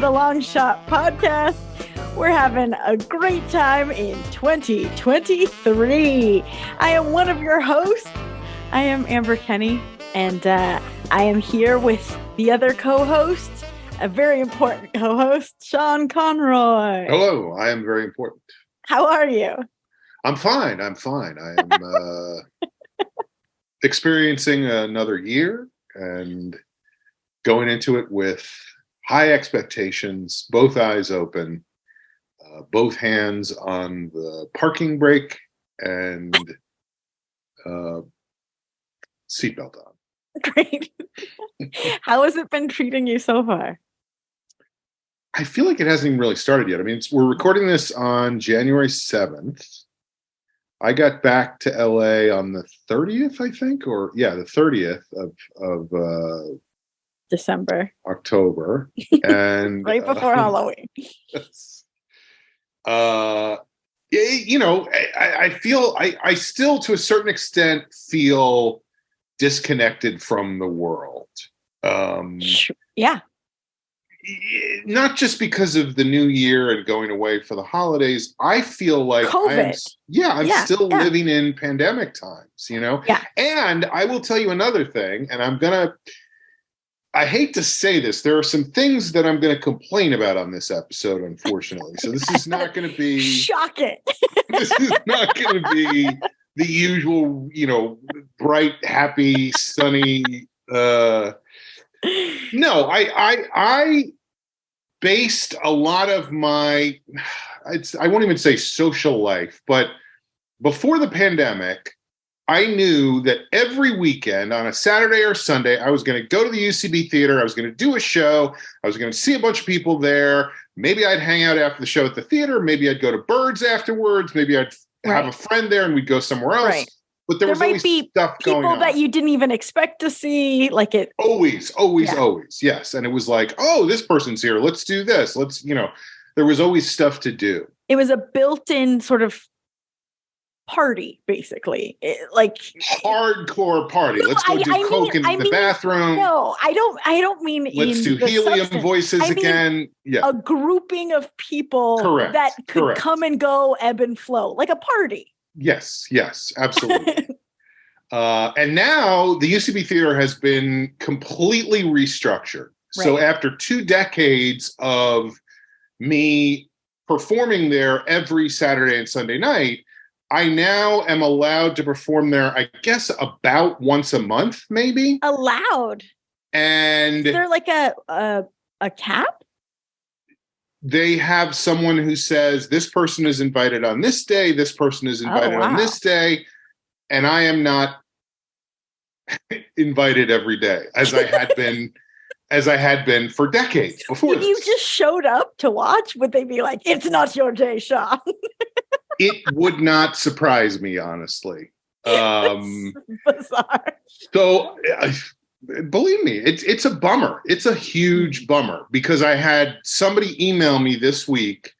the Long Shot Podcast. We're having a great time in 2023. I am one of your hosts. I am Amber Kenny, and I am here with the other co-host, a very important co-host, Sean Conroy. Hello, I am very important. How are you? I'm fine. I am experiencing another year and going into it with high expectations, both eyes open, both hands on the parking brake, and seatbelt on. Great. How has it been treating you so far? I feel like it hasn't even really started yet. I mean, we're recording this on January 7th. I got back to LA on the 30th, I think, the 30th of December, October, and right before Halloween. I feel I still, to a certain extent, feel disconnected from the world. Yeah. Not just because of the new year and going away for the holidays. I feel like I'm still living in pandemic times, Yeah. And I will tell you another thing, and I hate to say this. There are some things that I'm going to complain about on this episode, unfortunately. So this is not going to be shocking. This is not going to be the usual, bright, happy, sunny, no, I based a lot of my, I won't even say social life, but before the pandemic, I knew that every weekend on a Saturday or Sunday, I was going to go to the UCB theater. I was going to do a show. I was going to see a bunch of people there. Maybe I'd hang out after the show at the theater. Maybe I'd go to Birds afterwards. Maybe I'd have a friend there and we'd go somewhere else. Right. But there was always stuff going on. People that you didn't even expect to see, like it. Always, yes. And it was like, oh, this person's here. Let's do this. There was always stuff to do. It was a built-in sort of party, basically. Hardcore party. Let's go do coke in the bathroom. No, I don't mean. Let's do helium voices again. Yeah, a grouping of people that could come and go, ebb and flow, like a party. Yes, absolutely. And now the UCB Theater has been completely restructured. Right. So after 2 decades of me performing there every Saturday and Sunday night, I now am allowed to perform there, I guess, about once a month, maybe. Allowed. And is there like a cap? They have someone who says, this person is invited on this day, this person is invited on this day, and I am not invited every day, as I had been for decades before. If you just showed up to watch, would they be like, it's not your day, Sean? It would not surprise me, honestly. Bizarre. So, believe me, it's a bummer. It's a huge bummer because I had somebody email me this week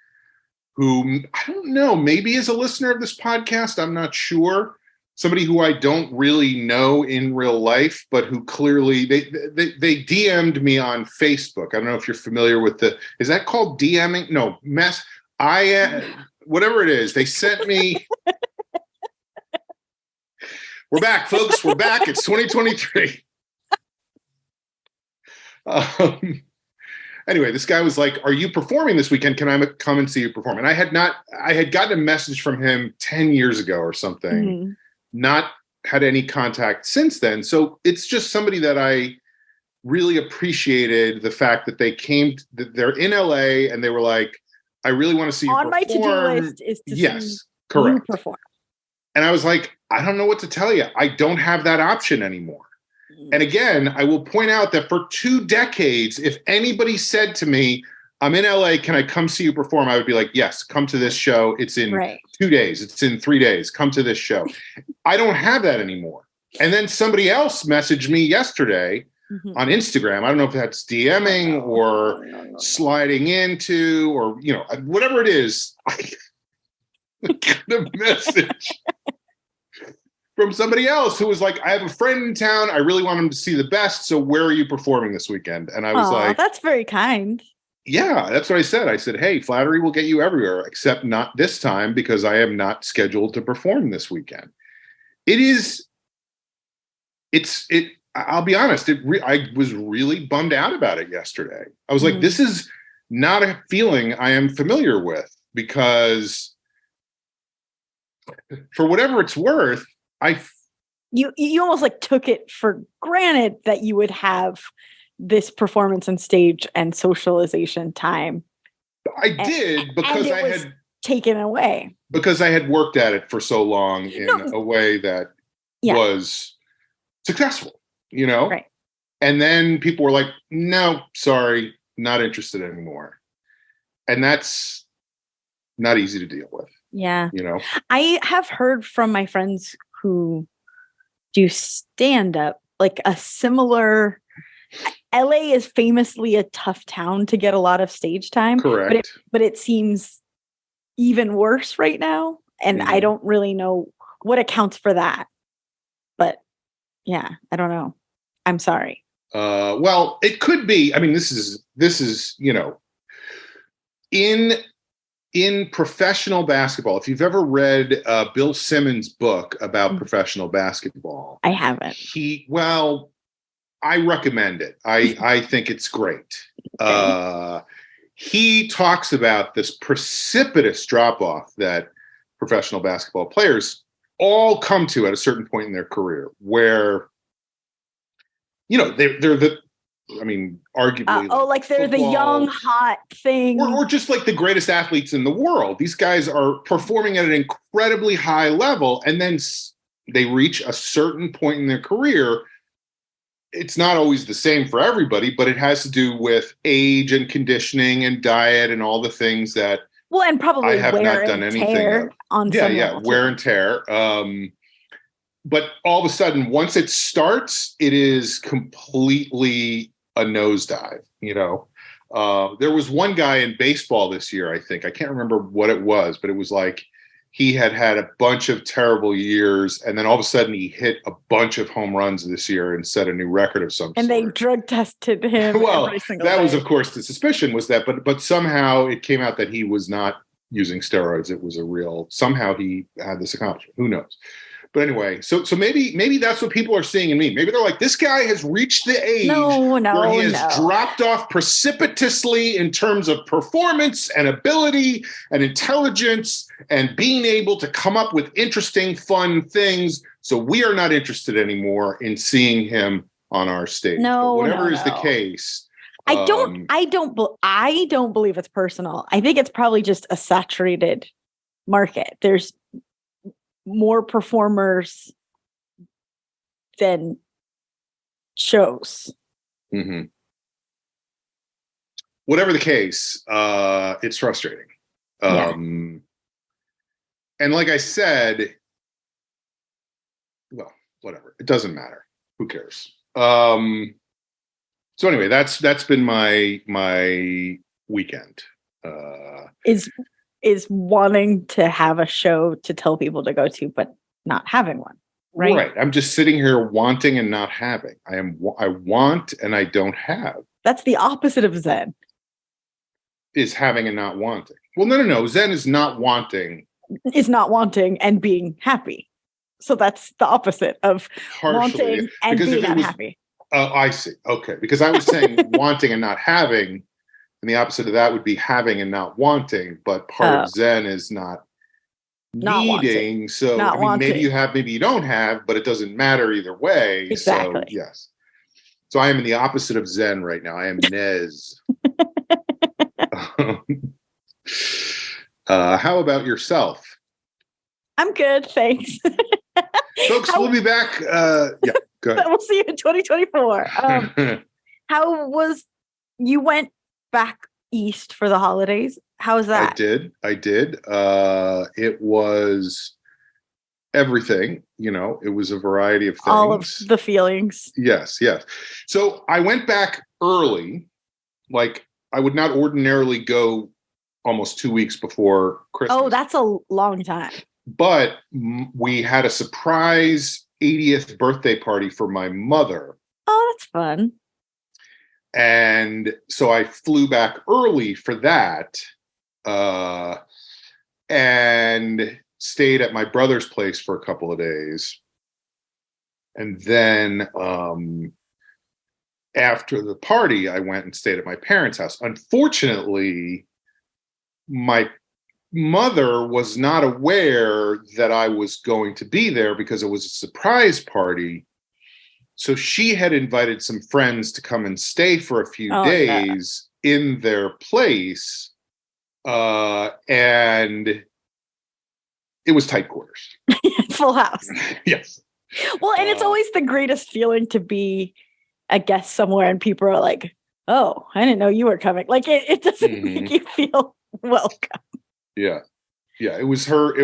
who, I don't know, maybe is a listener of this podcast. I'm not sure. Somebody who I don't really know in real life, but who clearly they DM'd me on Facebook. I don't know if you're familiar with is that called DMing? No, whatever it is. They sent me. We're back, folks. We're back. It's 2023. Anyway, this guy was like, are you performing this weekend? Can I come and see you perform? And I had gotten a message from him 10 years ago or something, not had any contact since then. So it's just somebody that I really appreciated the fact that they came, they're in LA and they were like, I really want to see you perform. On my to-do list is to see you perform. And I was like, I don't know what to tell you. I don't have that option anymore. And again, I will point out that for 2 decades, if anybody said to me, I'm in LA, can I come see you perform? I would be like, yes, come to this show. It's in 2 days. It's in 3 days. Come to this show. I don't have that anymore. And then somebody else messaged me yesterday on Instagram. I don't know if that's DMing or sliding into or, whatever it is. I got a message from somebody else who was like, I have a friend in town. I really want him to see the best. So where are you performing this weekend? And I was like, that's very kind. Yeah, that's what I said. I said, hey, flattery will get you everywhere, except not this time because I am not scheduled to perform this weekend. I'll be honest, I was really bummed out about it yesterday. I was like, this is not a feeling I am familiar with because for whatever it's worth, you almost like took it for granted that you would have this performance and stage and socialization time. I did because I had taken away because I had worked at it for so long in a way that was successful, Right. And then people were like, no, sorry, not interested anymore. And that's not easy to deal with. Yeah. I have heard from my friends who do stand up, like a similar. LA is famously a tough town to get a lot of stage time. Correct. But it seems even worse right now. And I don't really know what accounts for that. But yeah, I don't know. I'm sorry. Well, it could be. I mean, this is in professional basketball. If you've ever read Bill Simmons' book about professional basketball, I haven't. I recommend it. I think it's great. Okay. He talks about this precipitous drop-off that professional basketball players all come to at a certain point in their career where, they're arguably. Like they're football, the young, hot thing. Or just like the greatest athletes in the world. These guys are performing at an incredibly high level, and then they reach a certain point in their career. It's not always the same for everybody, but it has to do with age and conditioning and diet and all the things that and probably I have not done anything on wear and tear. But all of a sudden, once it starts, it is completely a nosedive. There was one guy in baseball this year, I think. I can't remember what it was, but it was like he had a bunch of terrible years, and then all of a sudden he hit a bunch of home runs this year and set a new record of some sort. And they drug tested him every single day. That was, of course, the suspicion was that, but somehow it came out that he was not using steroids. It was somehow he had this accomplishment. Who knows? But anyway, so maybe that's what people are seeing in me. Maybe they're like, this guy has reached the age where he has dropped off precipitously in terms of performance and ability and intelligence and being able to come up with interesting, fun things. So we are not interested anymore in seeing him on our stage. Whatever is the case. I don't believe it's personal. I think it's probably just a saturated market. There's more performers than shows. Mm-hmm. Whatever the case, it's frustrating. And like I said, whatever. It doesn't matter. Who cares? So anyway, that's been my weekend. Is wanting to have a show to tell people to go to, but not having one, right? Right. I'm just sitting here wanting and not having. I want and I don't have. That's the opposite of Zen. Is having and not wanting. Well, no. Zen is not wanting. Is not wanting and being happy. So that's the opposite of wanting and being unhappy. I see. Okay. Because I was saying wanting and not having. And the opposite of that would be having and not wanting, but part of Zen is not needing. Wanting. So maybe you have, maybe you don't have, but it doesn't matter either way. Exactly. So yes. So I am in the opposite of Zen right now. I am Nez. How about yourself? I'm good, thanks. Folks, we'll be back. Go ahead. We'll see you in 2024. How was you went back east for the holidays? How was that? I did. It was everything, it was a variety of things. All of the feelings. Yes. So I went back early. Like I would not ordinarily go almost 2 weeks before Christmas. Oh, that's a long time. But we had a surprise 80th birthday party for my mother. Oh, that's fun. And so I flew back early for that, and stayed at my brother's place for a couple of days. And then after the party, I went and stayed at my parents' house. Unfortunately, my mother was not aware that I was going to be there because it was a surprise party. So she had invited some friends to come and stay for a few days in their place. And it was tight quarters. Full house. Yes. Well, and it's always the greatest feeling to be a guest somewhere and people are like, oh, I didn't know you were coming. Like it doesn't make you feel welcome. Yeah. Yeah. It was one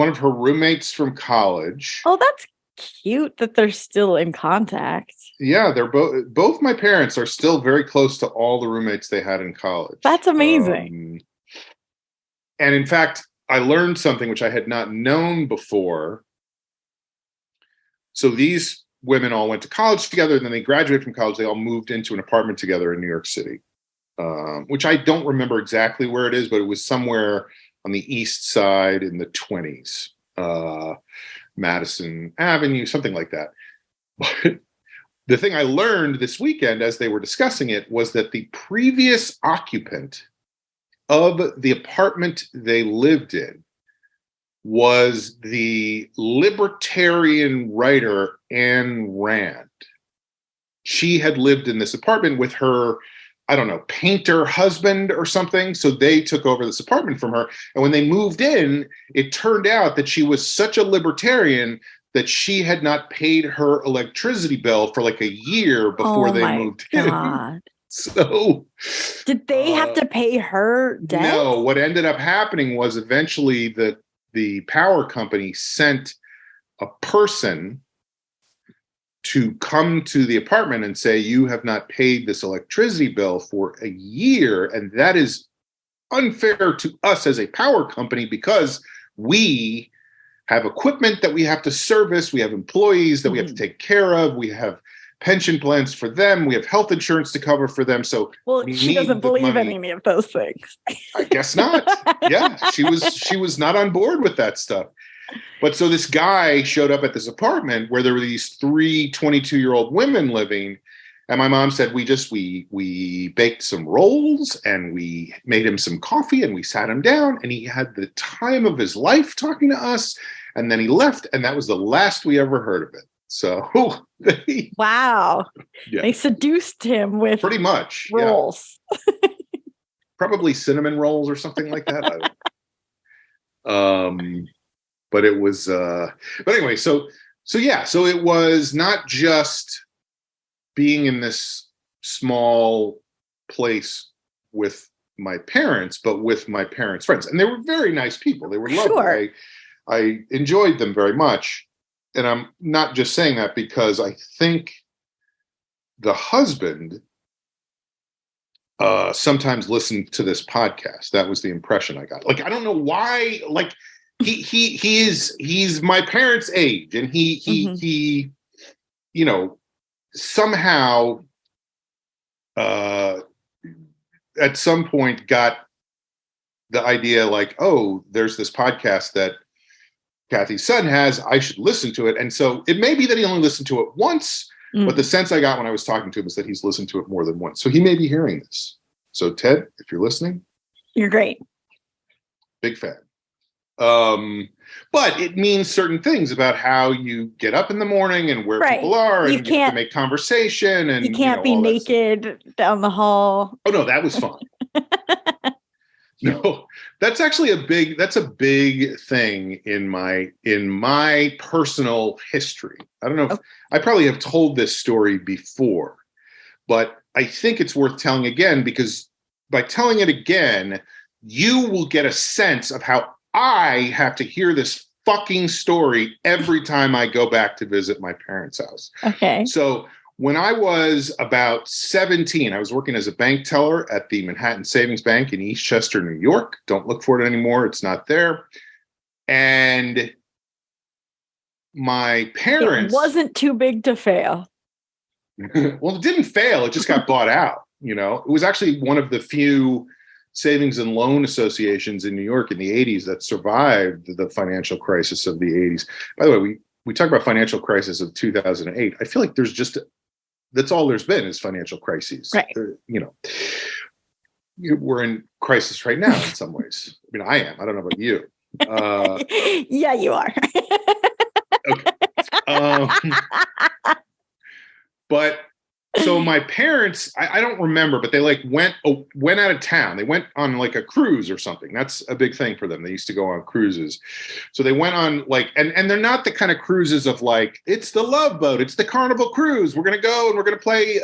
of her roommates from college. Oh, that's cute that they're still in contact. Yeah, they're both my parents are still very close to all the roommates they had in college. That's amazing. And in fact, I learned something which I had not known before. So these women all went to college together, and then they graduated from college. They all moved into an apartment together in New York City, which I don't remember exactly where it is, but it was somewhere on the east side in the 20s. Madison Avenue, something like that. But the thing I learned this weekend as they were discussing it was that the previous occupant of the apartment they lived in was the libertarian writer Ayn Rand. She had lived in this apartment with her, I don't know, painter husband or something. So they took over this apartment from her. And when they moved in, it turned out that she was such a libertarian that she had not paid her electricity bill for like a year before they moved in. So did they have to pay her debt? No, what ended up happening was eventually the power company sent a person to come to the apartment and say, you have not paid this electricity bill for a year. And that is unfair to us as a power company because we have equipment that we have to service. We have employees that we have to take care of. We have pension plans for them. We have health insurance to cover for them. So she doesn't believe any of those things. I guess not. Yeah, she was not on board with that stuff. But so this guy showed up at this apartment where there were these 3 22-year-old women living. And my mom said, we baked some rolls and we made him some coffee and we sat him down and he had the time of his life talking to us. And then he left. And that was the last we ever heard of it. So wow. Yeah. They seduced him with pretty much rolls. Yeah. Probably cinnamon rolls or something like that. But it was but anyway, so it was not just being in this small place with my parents, but with my parents' friends. And they were very nice people. They were lovely. Sure. I enjoyed them very much. And I'm not just saying that because I think the husband sometimes listened to this podcast. That was the impression I got. Like, I don't know why, like, he's my parents' age, and he you know, somehow at some point got the idea like, oh, there's this podcast that Kathy's son has, I should listen to it. And so it may be that he only listened to it once, but the sense I got when I was talking to him is that he's listened to it more than once. So he may be hearing this. So Ted, if you're listening, you're great. Big fan. But it means certain things about how you get up in the morning and where people are, and you have to make conversation, and you can't be naked down the hall. Oh no, that was fun. No, that's actually a big thing in my personal history. I don't know if I probably have told this story before, but I think it's worth telling again, because by telling it again, you will get a sense of how I have to hear this fucking story every time I go back to visit my parents' house. Okay. So when I was about 17, I was working as a bank teller at the Manhattan Savings Bank in Eastchester, New York. Don't look for it anymore. It's not there. And my parents... It wasn't too big to fail. Well, it didn't fail. It just got bought out. You know, it was actually one of the few savings and loan associations in New York in the 80s that survived the financial crisis of the 80s. By the way, we talk about financial crisis of 2008. I feel like that's all there's been is financial crises. Right. You know, we're in crisis right now in some ways. I mean, I am. I don't know about you. Yeah, you are. Okay. But so my parents, I don't remember, but they like went out of town. They went on like a cruise or something. That's a big thing for them. They used to go on cruises. So they went on like, and they're not the kind of cruises of like, it's the Love Boat, it's the Carnival Cruise. We're going to go and we're going to play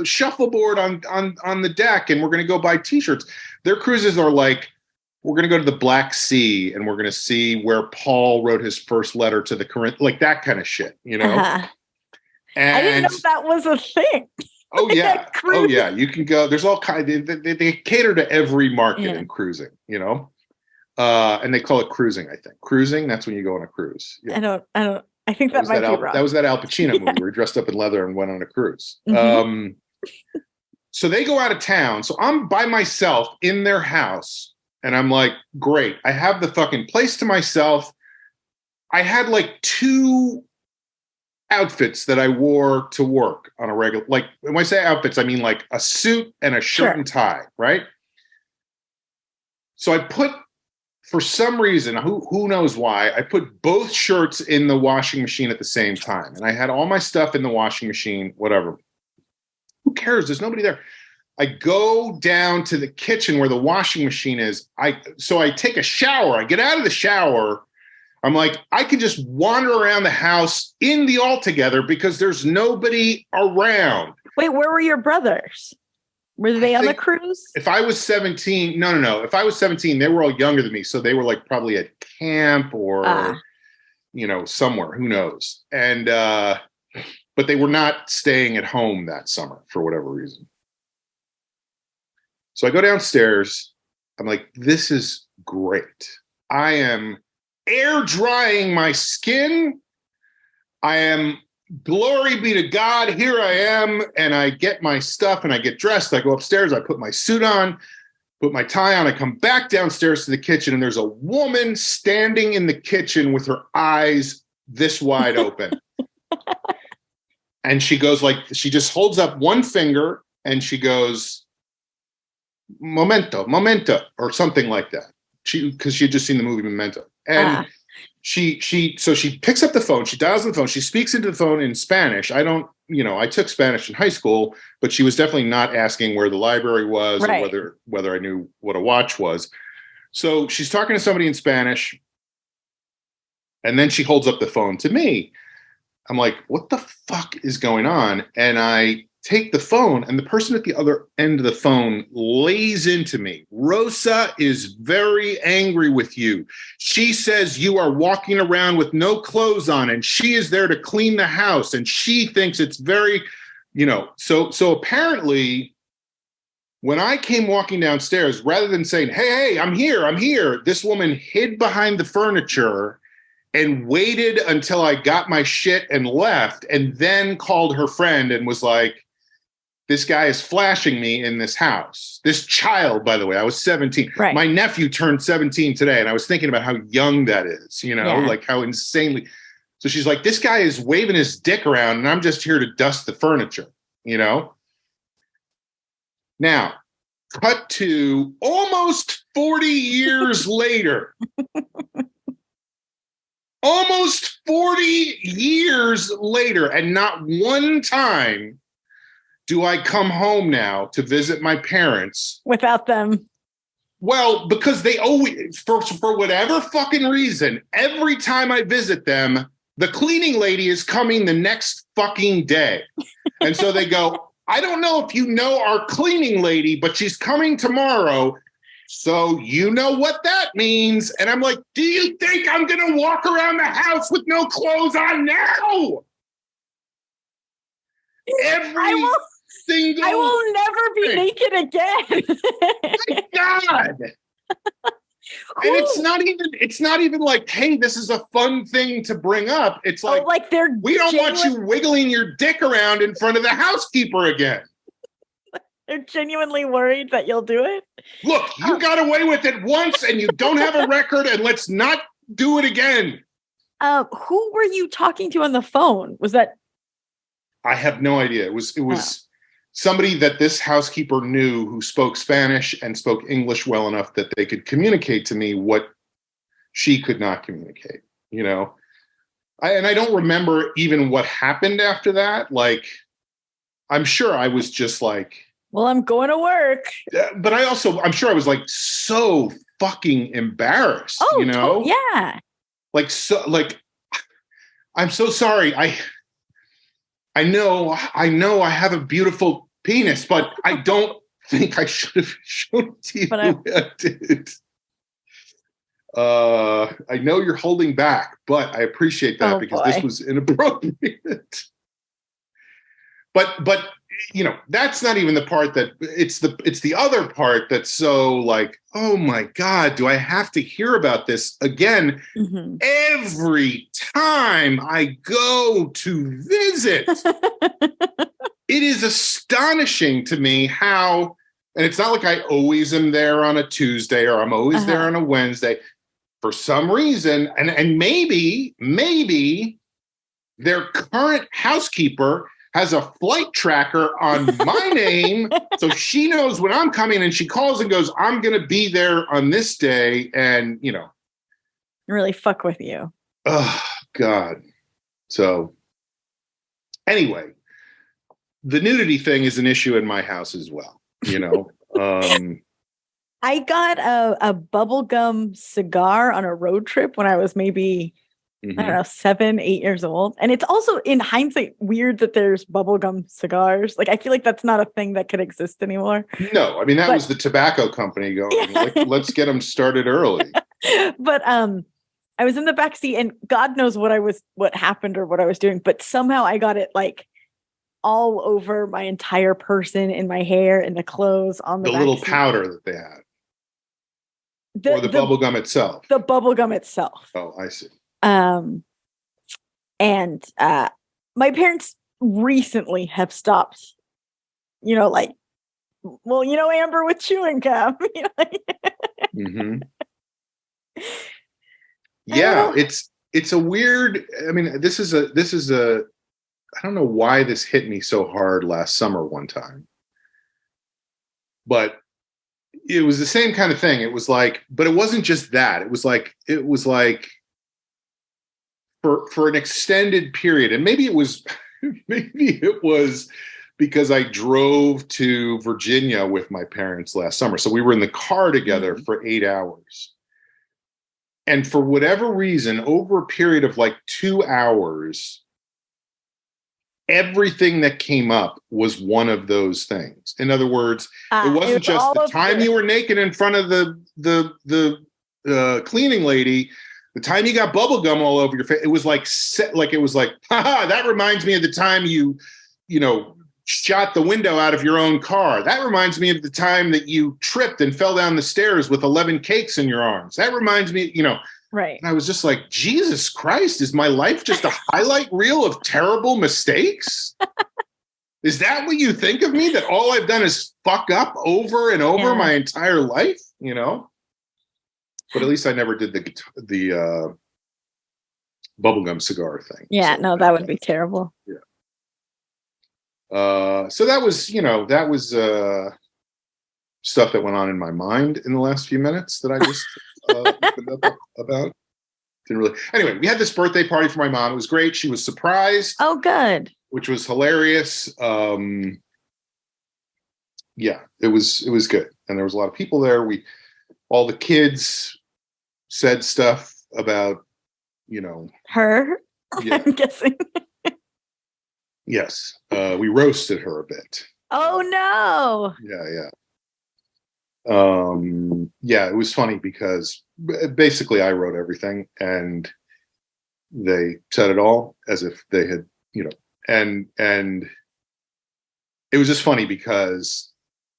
shuffleboard on the deck and we're going to go buy t-shirts. Their cruises are like, we're going to go to the Black Sea and we're going to see where Paul wrote his first letter to the Corinth, like that kind of shit, you know? Uh-huh. And I didn't know that was a thing. Oh yeah. Oh yeah. You can go, there's all kinds, they cater to every market in cruising, you know? And they call it cruising, I think. Cruising, that's when you go on a cruise. Yeah. I think that might be wrong. That was that Al Pacino movie where he dressed up in leather and went on a cruise. Mm-hmm. So they go out of town. So I'm by myself in their house and I'm like, great. I have the fucking place to myself. I had like 2 outfits that I wore to work on a regular, like when I say outfits, I mean like a suit and a shirt and tie, right? So I put, for some reason, who knows why, I put both shirts in the washing machine at the same time. And I had all my stuff in the washing machine, whatever. Who cares? There's nobody there. I go down to the kitchen where the washing machine is. So I take a shower. I get out of the shower. I'm like, I can just wander around the house in the Altogether because there's nobody around. Wait, where were your brothers? Were they on the cruise? If I was 17, no. If I was 17, they were all younger than me. So they were like probably at camp or, you know, somewhere, who knows? And, but they were not staying at home that summer for whatever reason. So I go downstairs. I'm like, this is great. I am air drying my skin. I am, glory be to God, here I am. And I get my stuff and I get dressed. I go upstairs. I put my suit on, put my tie on. I come back downstairs to the kitchen and there's a woman standing in the kitchen with her eyes this wide open. And she goes like, she just holds up one finger and she goes, momento, or something like that. Because she had just seen the movie Memento. And she picks up the phone, she dials the phone, she speaks into the phone in Spanish. I took Spanish in high school, but she was definitely not asking where the library was or whether I knew what a watch was. So she's talking to somebody in Spanish, and then she holds up the phone to me. I'm like, what the fuck is going on? And I take the phone, and the person at the other end of the phone lays into me. Rosa is very angry with you. She says you are walking around with no clothes on, and she is there to clean the house, and she thinks it's very, so apparently when I came walking downstairs, rather than saying, hey, I'm here, this woman hid behind the furniture and waited until I got my shit and left, and then called her friend and was like, this guy is flashing me in this house. This child, by the way, I was 17. Right. My nephew turned 17 today, and I was thinking about how young that is, like how insanely. So she's like, this guy is waving his dick around, and I'm just here to dust the furniture, Now, cut to almost 40 years later. Almost 40 years later, and not one time do I come home now to visit my parents without them. Well, because they always, for whatever fucking reason, every time I visit them, the cleaning lady is coming the next fucking day. And so they go, I don't know if you know our cleaning lady, but she's coming tomorrow. So you know what that means. And I'm like, do you think I'm going to walk around the house with no clothes on now? I will never be naked again. My God. And it's not even like, hey, this is a fun thing to bring up. It's like, we don't want you wiggling your dick around in front of the housekeeper again. They're genuinely worried that you'll do it. Look, you got away with it once and you don't have a record, and let's not do it again. Who were you talking to on the phone? Was that? I have no idea. It was somebody that this housekeeper knew who spoke Spanish and spoke English well enough that they could communicate to me what she could not communicate, you know? I don't remember even what happened after that. Like, I'm sure I was just like, well, I'm going to work. But I'm sure I was like so fucking embarrassed, you know? Yeah. I'm so sorry. I know I have a beautiful penis, but I don't think I should have shown it to you. But I did. I know you're holding back, but I appreciate that because this was inappropriate. But you know, that's not even the part that it's the other part that's so like, oh my God, do I have to hear about this again every time I go to visit? It is astonishing to me how, and it's not like I always am there on a Tuesday or I'm always there on a Wednesday. For some reason, and maybe their current housekeeper has a flight tracker on my name, so she knows when I'm coming, and she calls and goes, I'm going to be there on this day, and, you know. Really fuck with you. Oh, God. So, anyway, the nudity thing is an issue in my house as well, you know. I got a bubblegum cigar on a road trip when I was maybe... I don't know, 7, 8 years old. And it's also, in hindsight, weird that there's bubblegum cigars. Like, I feel like that's not a thing that could exist anymore. No, I mean, that was the tobacco company going, like, let's get them started early. But I was in the backseat, and God knows what happened or what I was doing, but somehow I got it, like, all over my entire person, in my hair, in the clothes, on the little seat. Powder that they had. Or the bubblegum itself. The bubblegum itself. Oh, I see. And my parents recently have stopped, you know, like, well, you know, Amber with chewing gum. You know? Yeah, it's a weird. I mean, this is a. I don't know why this hit me so hard last summer one time, but it was the same kind of thing. It was like, but it wasn't just that. It was like. For an extended period, and maybe it was because I drove to Virginia with my parents last summer. So we were in the car together for 8 hours. And for whatever reason, over a period of like 2 hours, everything that came up was one of those things. In other words, it wasn't just the time you were naked in front of the cleaning lady. The time you got bubble gum all over your face, it was like, haha, that reminds me of the time you shot the window out of your own car. That reminds me of the time that you tripped and fell down the stairs with 11 cakes in your arms. That reminds me, you know. Right. And I was just like, Jesus Christ, is my life just a highlight reel of terrible mistakes? Is that what you think of me? That all I've done is fuck up over and over my entire life, you know? But at least I never did the bubblegum cigar thing. Yeah, so, no, that would be terrible. Yeah. So that was stuff that went on in my mind in the last few minutes that I just opened up about. Didn't really. Anyway, we had this birthday party for my mom. It was great. She was surprised. Oh, good. Which was hilarious. Yeah, it was good, and there was a lot of people there. All the kids said stuff about, you know, her. Yeah. I'm guessing. Yes, we roasted her a bit. Oh no! Yeah. It was funny because basically I wrote everything, and they said it all as if they had, you know, and it was just funny because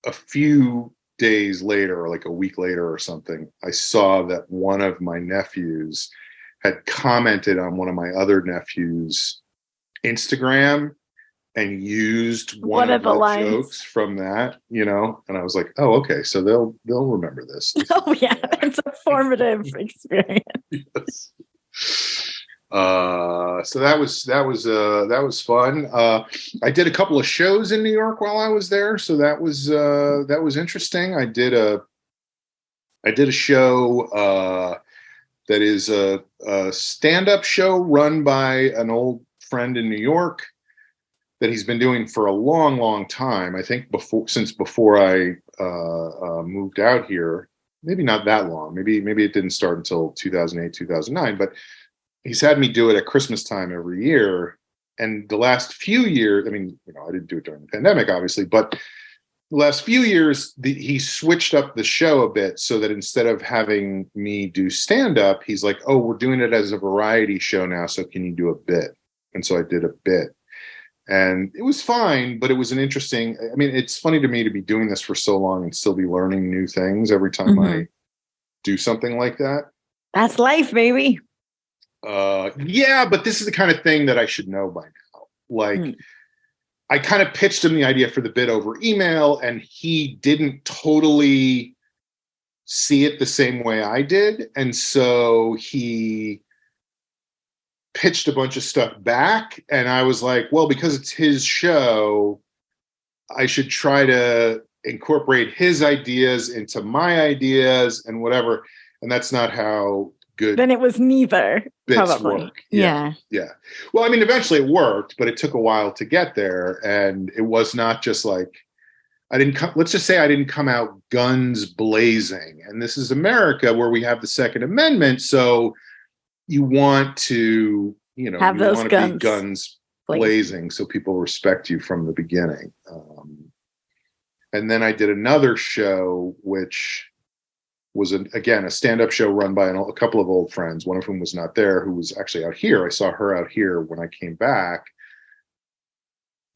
a few days later, or like a week later or something, I saw that one of my nephews had commented on one of my other nephews' Instagram and used one of the jokes from that, you know, and I was like, oh, okay, so they'll remember this. Oh yeah, it's a formative experience. Yes. So that was fun. I did a couple of shows in New York while I was there, so that was interesting. I did a show that is a stand-up show run by an old friend in New York that he's been doing for a long, long time. I think since before I moved out here. Maybe not that long. Maybe it didn't start until 2008, 2009. But he's had me do it at Christmas time every year. And the last few years, I mean, you know, I didn't do it during the pandemic, obviously, but the last few years, he switched up the show a bit so that instead of having me do stand-up, he's like, oh, we're doing it as a variety show now, so can you do a bit? And so I did a bit. And it was fine, but it was an interesting, I mean, it's funny to me to be doing this for so long and still be learning new things every time I do something like that. That's life, baby. Yeah, but this is the kind of thing that I should know by now. Like, I kind of pitched him the idea for the bit over email, and he didn't totally see it the same way I did. And so he pitched a bunch of stuff back, and I was like, well, because it's his show, I should try to incorporate his ideas into my ideas and whatever. And that's not how good then it was neither bits probably work. Yeah Well, I mean, eventually it worked, but it took a while to get there, and it was not just like let's just say I didn't come out guns blazing. And this is America, where we have the Second Amendment, so you want to, you know, have those guns, be guns blazing so people respect you from the beginning. And then I did another show, which was again a stand-up show run by a couple of old friends, one of whom was not there, who was actually out here. I saw her out here when I came back.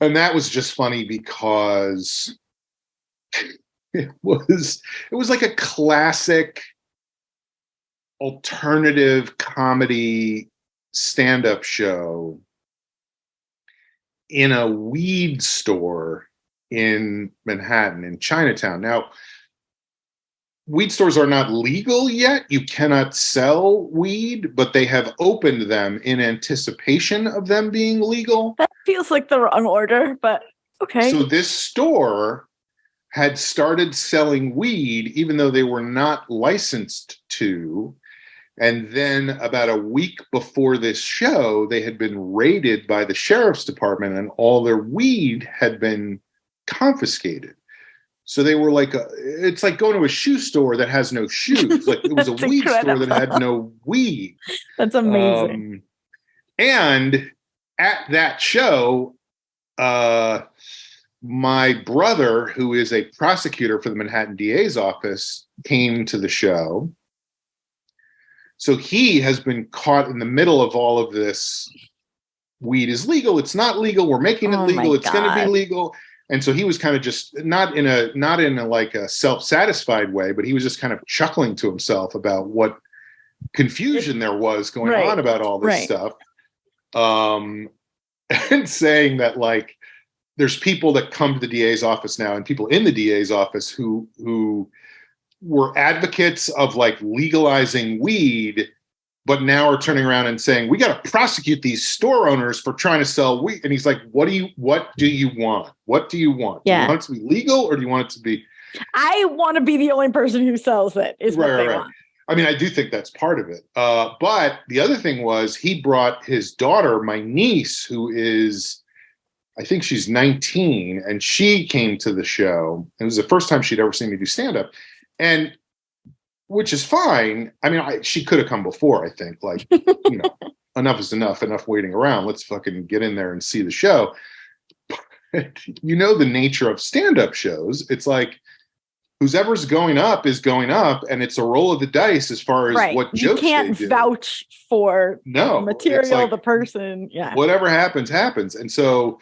And that was just funny because it was like a classic alternative comedy stand-up show in a weed store in Manhattan, in Chinatown. Now, weed stores are not legal yet. You cannot sell weed, but they have opened them in anticipation of them being legal. That feels like the wrong order, but okay. So this store had started selling weed, even though they were not licensed to. And then about a week before this show, they had been raided by the sheriff's department, and all their weed had been confiscated. So they were like, it's like going to a shoe store that has no shoes. Like, it was a weed store that had no weed. That's amazing. And at that show, my brother, who is a prosecutor for the Manhattan DA's office, came to the show. So he has been caught in the middle of all of this. Weed is legal. It's not legal. We're making it legal. It's going to be legal. And so he was kind of just not in a like a self-satisfied way, but he was just kind of chuckling to himself about what confusion there was going on about all this stuff. And saying that, like, there's people that come to the DA's office now, and people in the DA's office who were advocates of like legalizing weed, but now are turning around and saying, we got to prosecute these store owners for trying to sell weed. And he's like, what do you want? What do you want? Do you want it to be legal, or do you want it to be? I want to be the only person who sells it is what they want. I mean, I do think that's part of it. But the other thing was, he brought his daughter, my niece, who is, I think she's 19, and she came to the show. It was the first time she'd ever seen me do stand-up. And which is fine. I mean, she could have come before, I think. Like, you know, enough is enough waiting around. Let's fucking get in there and see the show. But, you know, the nature of stand-up shows, it's like, whoever's going up is going up, and it's a roll of the dice as far as what jokes they do. You can't vouch for the material, like, the person. Yeah. Whatever happens, happens. And so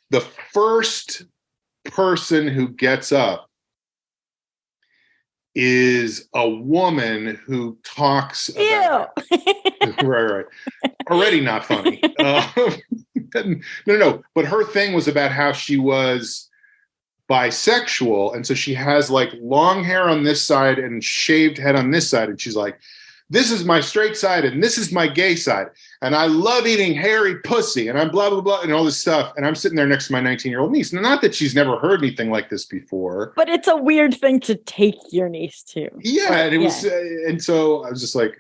the first person who gets up is a woman who talks about right. Already not funny. No. But her thing was about how she was bisexual. And so she has like long hair on this side and shaved head on this side. And she's like, this is my straight side and this is my gay side. And I love eating hairy pussy and I'm blah, blah, blah, and all this stuff. And I'm sitting there next to my 19-year-old niece. Not that she's never heard anything like this before. But it's a weird thing to take your niece to. Yeah. And it was, and so I was just like,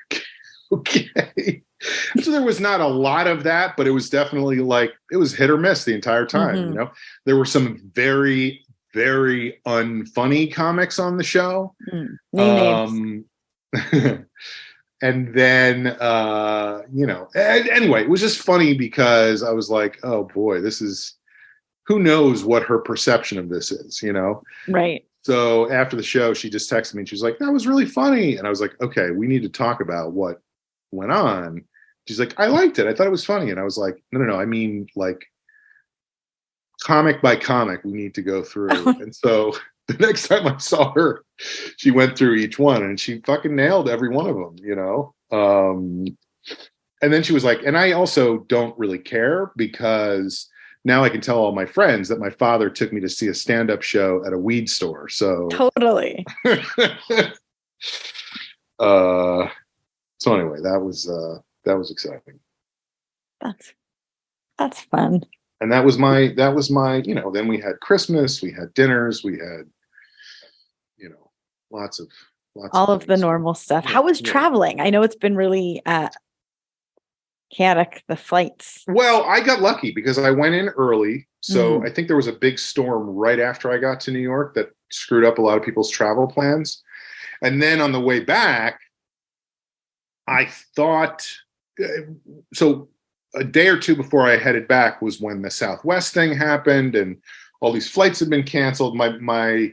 okay. So there was not a lot of that, but it was definitely like, it was hit or miss the entire time. You know, there were some very, very unfunny comics on the show. And then, you know, anyway, it was just funny because I was like, oh boy, this is, who knows what her perception of this is, you know? Right. So after the show, she just texted me and she was like, that was really funny. And I was like, okay, we need to talk about what went on. She's like, I liked it. I thought it was funny. And I was like, no. I mean, like, comic by comic, we need to go through. And so the next time I saw her, she went through each one and she fucking nailed every one of them, you know? And then she was like, and I also don't really care because now I can tell all my friends that my father took me to see a stand-up show at a weed store. So totally. So anyway, that was exciting. That's fun. And that was my, you know, then we had Christmas, we had dinners, we had, you know, lots of all of the normal stuff. How was traveling? I know it's been really chaotic, the flights. Well, I got lucky because I went in early. So I think there was a big storm right after I got to New York that screwed up a lot of people's travel plans. And then on the way back, I thought, so a day or two before I headed back was when the Southwest thing happened and all these flights had been canceled. My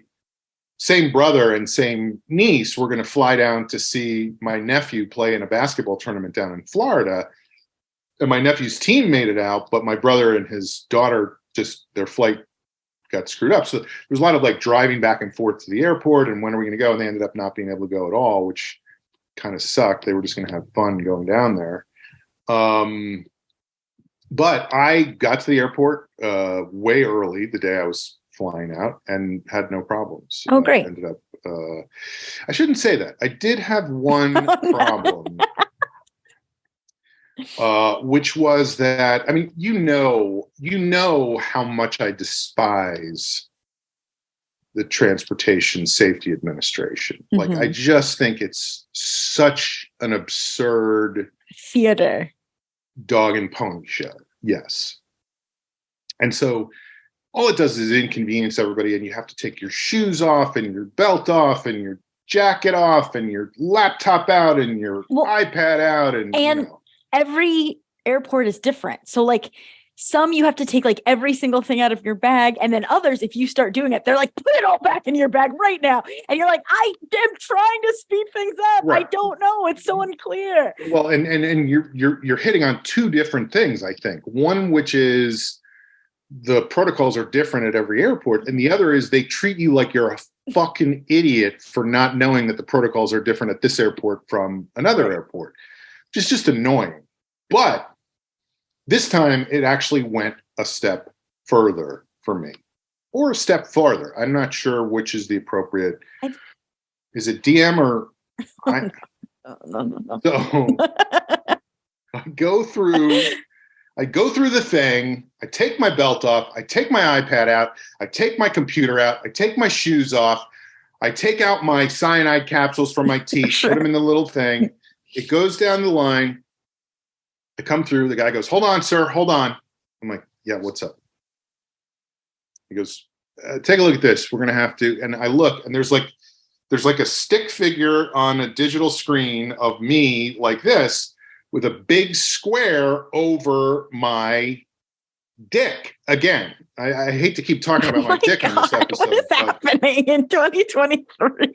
same brother and same niece were going to fly down to see my nephew play in a basketball tournament down in Florida. And my nephew's team made it out, but my brother and his daughter, just their flight got screwed up. So there was a lot of like driving back and forth to the airport and when are we going to go? And they ended up not being able to go at all, which kind of sucked. They were just going to have fun going down there. But I got to the airport way early the day I was flying out and had no problems. Oh, great. Ended up, I shouldn't say that. I did have one problem, which was that, I mean, you know how much I despise the Transportation Safety Administration. Like, I just think it's such an absurd theater dog and pony show. Yes. And so all it does is inconvenience everybody, and you have to take your shoes off and your belt off and your jacket off and your laptop out and your iPad out. And you know. Every airport is different. So like some you have to take like every single thing out of your bag. And then others, if you start doing it, they're like, put it all back in your bag right now. And you're like, I am trying to speed things up. Right. I don't know. It's so unclear. Well, and you're hitting on two different things, I think. One, which is the protocols are different at every airport. And the other is they treat you like you're a fucking idiot for not knowing that the protocols are different at this airport from another airport. Just annoying. But this time it actually went a step further for me, or a step farther. I'm not sure which is the appropriate. Is it DM or I? No. So I go through the thing. I take my belt off. I take my iPad out. I take my computer out. I take my shoes off. I take out my cyanide capsules from my teeth, put them in the little thing. It goes down the line. I come through. The guy goes, hold on, sir. Hold on. I'm like, yeah, what's up? He goes, take a look at this. We're going to have to. And I look, and there's like a stick figure on a digital screen of me like this with a big square over my dick. Again, I hate to keep talking about my dick in this episode. What is happening in 2023?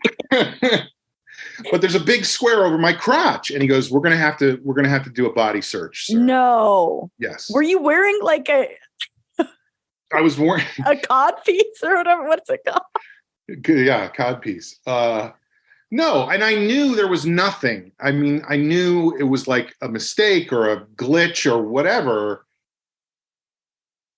But there's a big square over my crotch, and he goes, "We're gonna have to do a body search, sir." No. Yes. Were you wearing like I was wearing a cod piece or whatever? What's it called? Yeah, cod piece. No, and I knew there was nothing. I mean, I knew it was like a mistake or a glitch or whatever.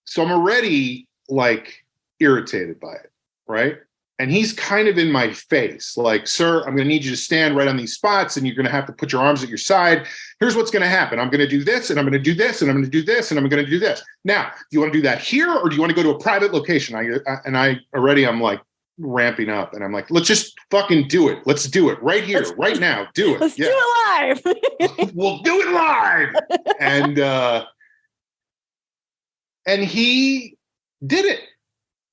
So I'm already like irritated by it, right? And he's kind of in my face, like, sir, I'm going to need you to stand right on these spots, and you're going to have to put your arms at your side. Here's what's going to happen. I'm going to do this, and I'm going to do this, and I'm going to do this, and I'm going to do this. Now, do you want to do that here, or do you want to go to a private location? I'm like ramping up, and I'm like, let's just fucking do it. Let's do it right here, right now. Do it. Let's do it live. We'll do it live. And he did it.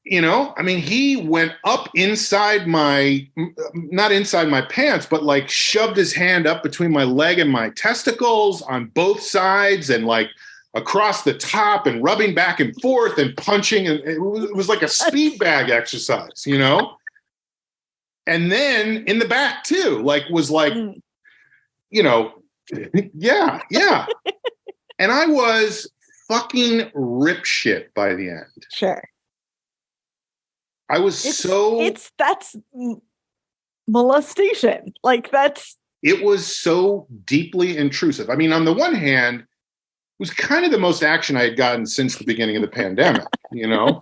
You know, I mean, he went up inside not inside my pants, but like shoved his hand up between my leg and my testicles on both sides and like across the top and rubbing back and forth and punching. And it was like a speed bag exercise, you know? And then in the back too, you know, yeah. And I was fucking rip shit by the end. Sure. I was that's molestation. Like it was so deeply intrusive. I mean, on the one hand, it was kind of the most action I had gotten since the beginning of the pandemic, you know,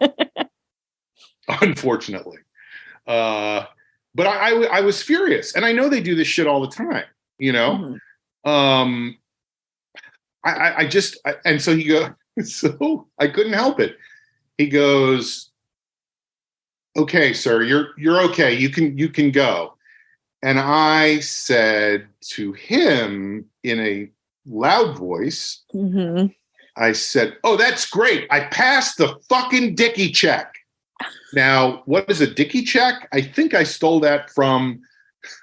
unfortunately. But I was furious, and I know they do this shit all the time, you know? Mm-hmm. And so he goes, so I couldn't help it. He goes, okay, sir, you're okay. You can go. And I said to him in a loud voice, mm-hmm. I said, oh, that's great. I passed the fucking Dickie check. Now, what is a Dickie check? I think I stole that from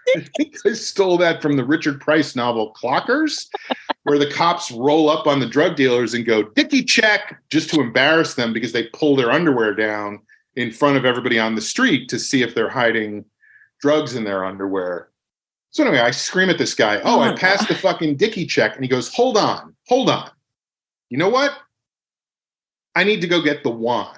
the Richard Price novel Clockers, where the cops roll up on the drug dealers and go, Dickie check, just to embarrass them because they pull their underwear down in front of everybody on the street to see if they're hiding drugs in their underwear. So anyway, I scream at this guy, I passed the fucking Dickie check. And he goes, hold on. You know what? I need to go get the wand.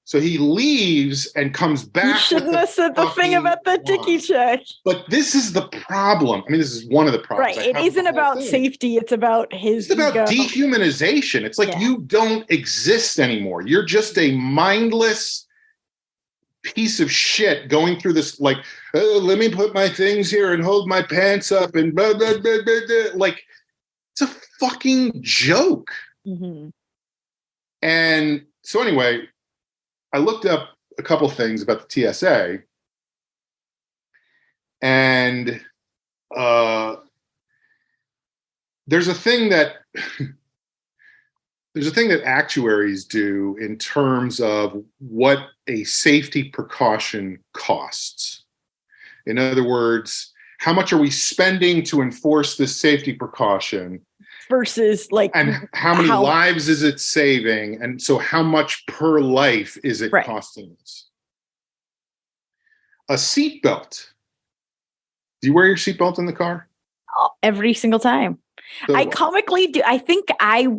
So he leaves and comes back. You shouldn't have said the thing about the Dickie check. But this is the problem. I mean, this is one of the problems. Right. It isn't about safety. It's about his ego. It's about dehumanization. It's like you don't exist anymore. You're just a mindless piece of shit going through this, like, let me put my things here and hold my pants up and blah, blah, blah, blah, blah. Like, it's a fucking joke. Mm-hmm. And so anyway, I looked up a couple things about the TSA, and there's a thing that actuaries do in terms of what a safety precaution costs. In other words, how much are we spending to enforce this safety precaution? Versus and how many lives is it saving? And so how much per life is it costing us? A seatbelt. Do you wear your seatbelt in the car? Every single time. So I comically do. I think I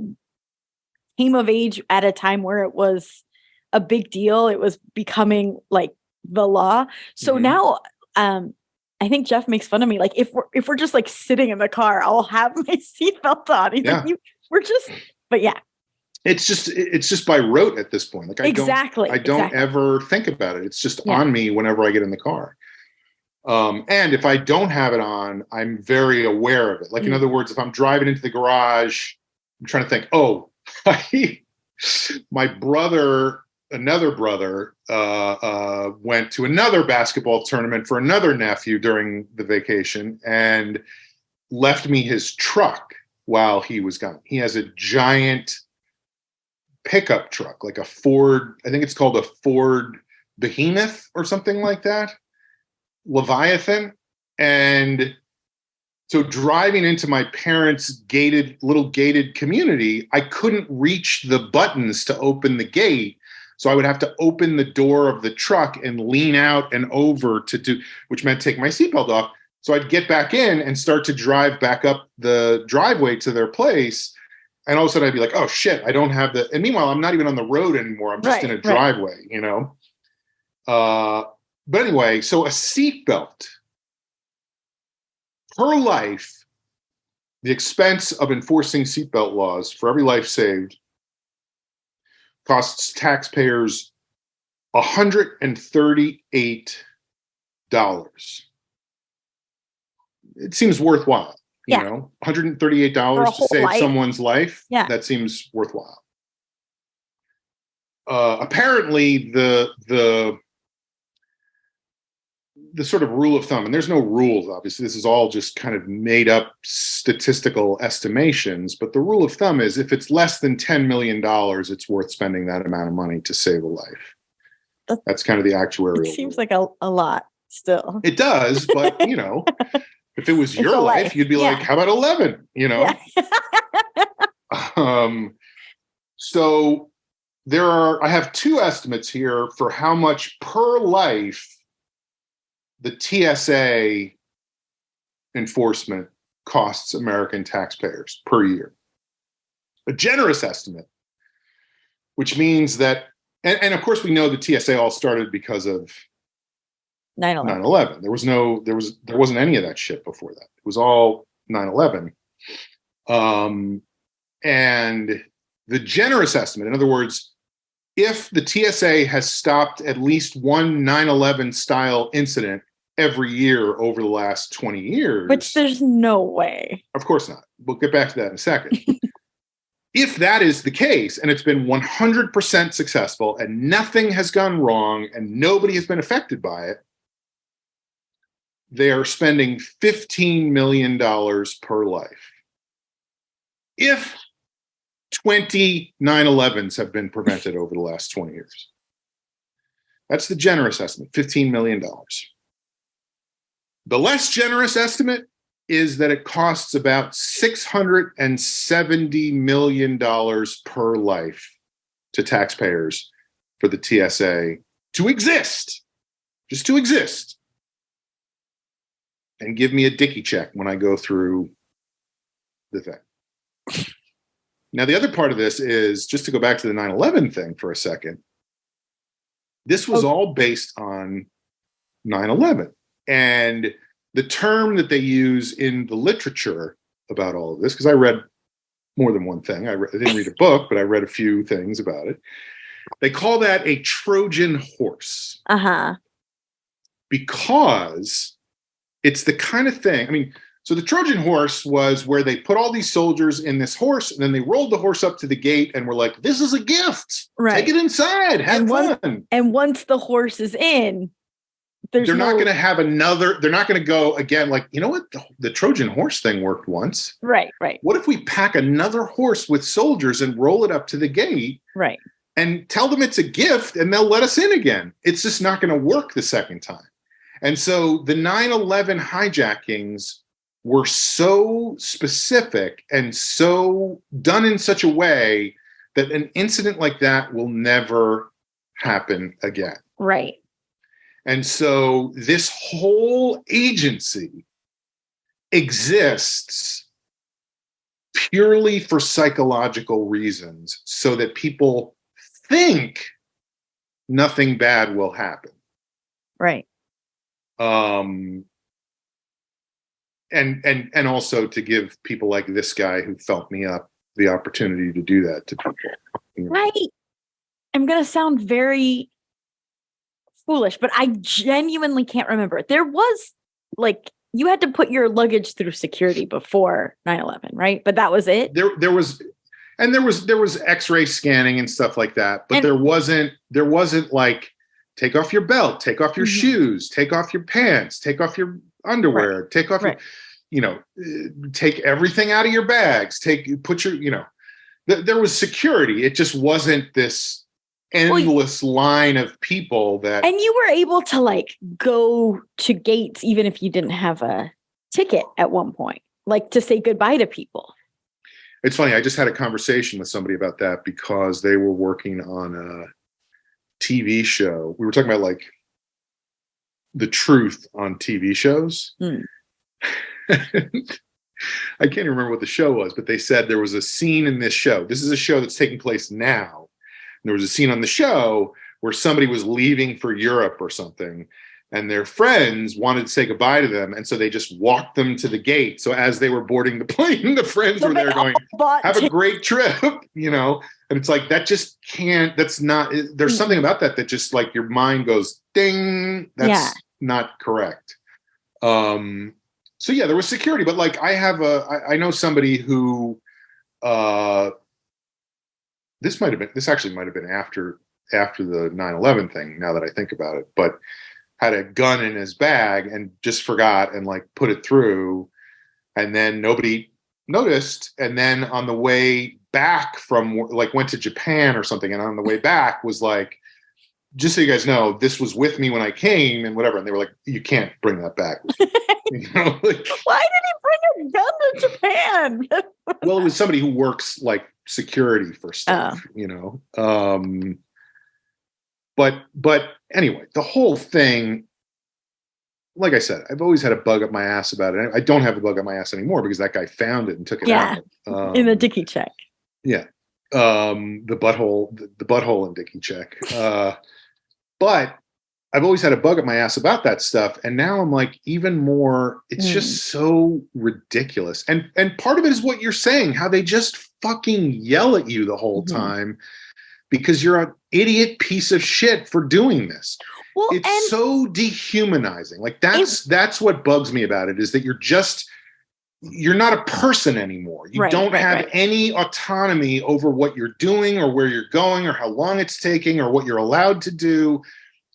came of age at a time where it was a big deal. It was becoming like the law. So now, I think Jeff makes fun of me. Like if we're just like sitting in the car, I'll have my seatbelt on. He's like, but yeah. It's just by rote at this point. Like I don't ever think about it. It's just on me whenever I get in the car. And if I don't have it on, I'm very aware of it. Like in other words, if I'm driving into the garage, I'm trying to think, my brother, another brother, went to another basketball tournament for another nephew during the vacation and left me his truck while he was gone. He has a giant pickup truck, like a Ford, I think it's called a Ford Behemoth or something like that, Leviathan. And so driving into my parents' little gated community, I couldn't reach the buttons to open the gate. So I would have to open the door of the truck and lean out and over which meant take my seatbelt off. So I'd get back in and start to drive back up the driveway to their place. And all of a sudden I'd be like, oh shit, I don't have and meanwhile, I'm not even on the road anymore. I'm just in a driveway, you know? But anyway, so a seatbelt per life, the expense of enforcing seatbelt laws for every life saved costs taxpayers $138. It seems worthwhile, you know, $138 to save someone's life. Yeah. That seems worthwhile. Apparently the sort of rule of thumb, and there's no rules, obviously, this is all just kind of made up statistical estimations, but the rule of thumb is if it's less than $10 million, it's worth spending that amount of money to save a life. That's kind of the actuarial. It seems like a lot still. It does, but you know, if it was your life, you'd be like, how about 11? You know? Yeah. So I have two estimates here for how much per life the TSA enforcement costs American taxpayers per year. A generous estimate, which means that, and of course we know the TSA all started because of 9/11. There wasn't any of that shit before that. It was all 9/11. And the generous estimate, in other words, if the TSA has stopped at least one 9/11 style incident every year over the last 20 years. Which there's no way. Of course not. We'll get back to that in a second. If that is the case, and it's been 100% successful, and nothing has gone wrong, and nobody has been affected by it, they are spending $15 million per life. If 20 9/11s have been prevented over the last 20 years. That's the generous estimate, $15 million. The less generous estimate is that it costs about $670 million per life to taxpayers for the TSA to exist, just to exist, and give me a dicky check when I go through the thing. Now, the other part of this is, just to go back to the 9/11 thing for a second, this was all based on 9/11. And the term that they use in the literature about all of this, because I read more than one thing. I didn't read a book, but I read a few things about it. They call that a Trojan horse. Uh-huh. Because it's the kind of thing, I mean, so the Trojan horse was where they put all these soldiers in this horse, and then they rolled the horse up to the gate and were like, this is a gift. Right. Take it inside. Have fun. And once the horse is in, they're not going to have another. They're not going to go again. Like, you know what? The Trojan horse thing worked once. Right, right. What if we pack another horse with soldiers and roll it up to the gate? Right. And tell them it's a gift and they'll let us in again. It's just not going to work the second time. And so the 9/11 hijackings were so specific and so done in such a way that an incident like that will never happen again. Right. And so this whole agency exists purely for psychological reasons, so that people think nothing bad will happen. Right. And also to give people like this guy who felt me up the opportunity to do that to people. Right. I'm going to sound very foolish, but I genuinely can't remember. There was like, you had to put your luggage through security before 9/11, right? But that was it. There was X-ray scanning and stuff like that, but there wasn't like, take off your belt, take off your shoes, take off your pants, take off your underwear, take off your, take everything out of your bags, put your, there was security. It just wasn't this endless line of people that. And you were able to like go to gates even if you didn't have a ticket at one point, like to say goodbye to people. It's funny. I just had a conversation with somebody about that because they were working on a TV show. We were talking about like the truth on TV shows. I can't even remember what the show was, but they said there was a scene in this show. This is a show that's taking place now. And there was a scene on the show where somebody was leaving for Europe or something. and their friends wanted to say goodbye to them. And so they just walked them to the gate. So as they were boarding the plane, the friends were there going, have a great trip, you know? And it's like, that just can't, that's not, there's something about that just like your mind goes, ding, that's not correct. So yeah, there was security, but like I know somebody who, this actually might have been after the 9/11 thing, now that I think about it, but had a gun in his bag and just forgot and like put it through, and then nobody noticed. And then on the way back from like went to Japan or something, and on the way back was like, just so you guys know, this was with me when I came and whatever. And they were like, you can't bring that back. You know, like, why did he bring a gun to Japan? Well, it was somebody who works like security for stuff, you know? But anyway, the whole thing, like I said, I've always had a bug up my ass about it. I don't have a bug up my ass anymore because that guy found it and took it out. In the Dickie check. Yeah. The butthole in Dickie check. But I've always had a bug up my ass about that stuff. And now I'm like, even more, it's just so ridiculous. And part of it is what you're saying, how they just fucking yell at you the whole time because you're an idiot piece of shit for doing this. Well, it's so dehumanizing. Like that's what bugs me about it, is that you're not a person anymore. You don't have any autonomy over what you're doing or where you're going or how long it's taking or what you're allowed to do.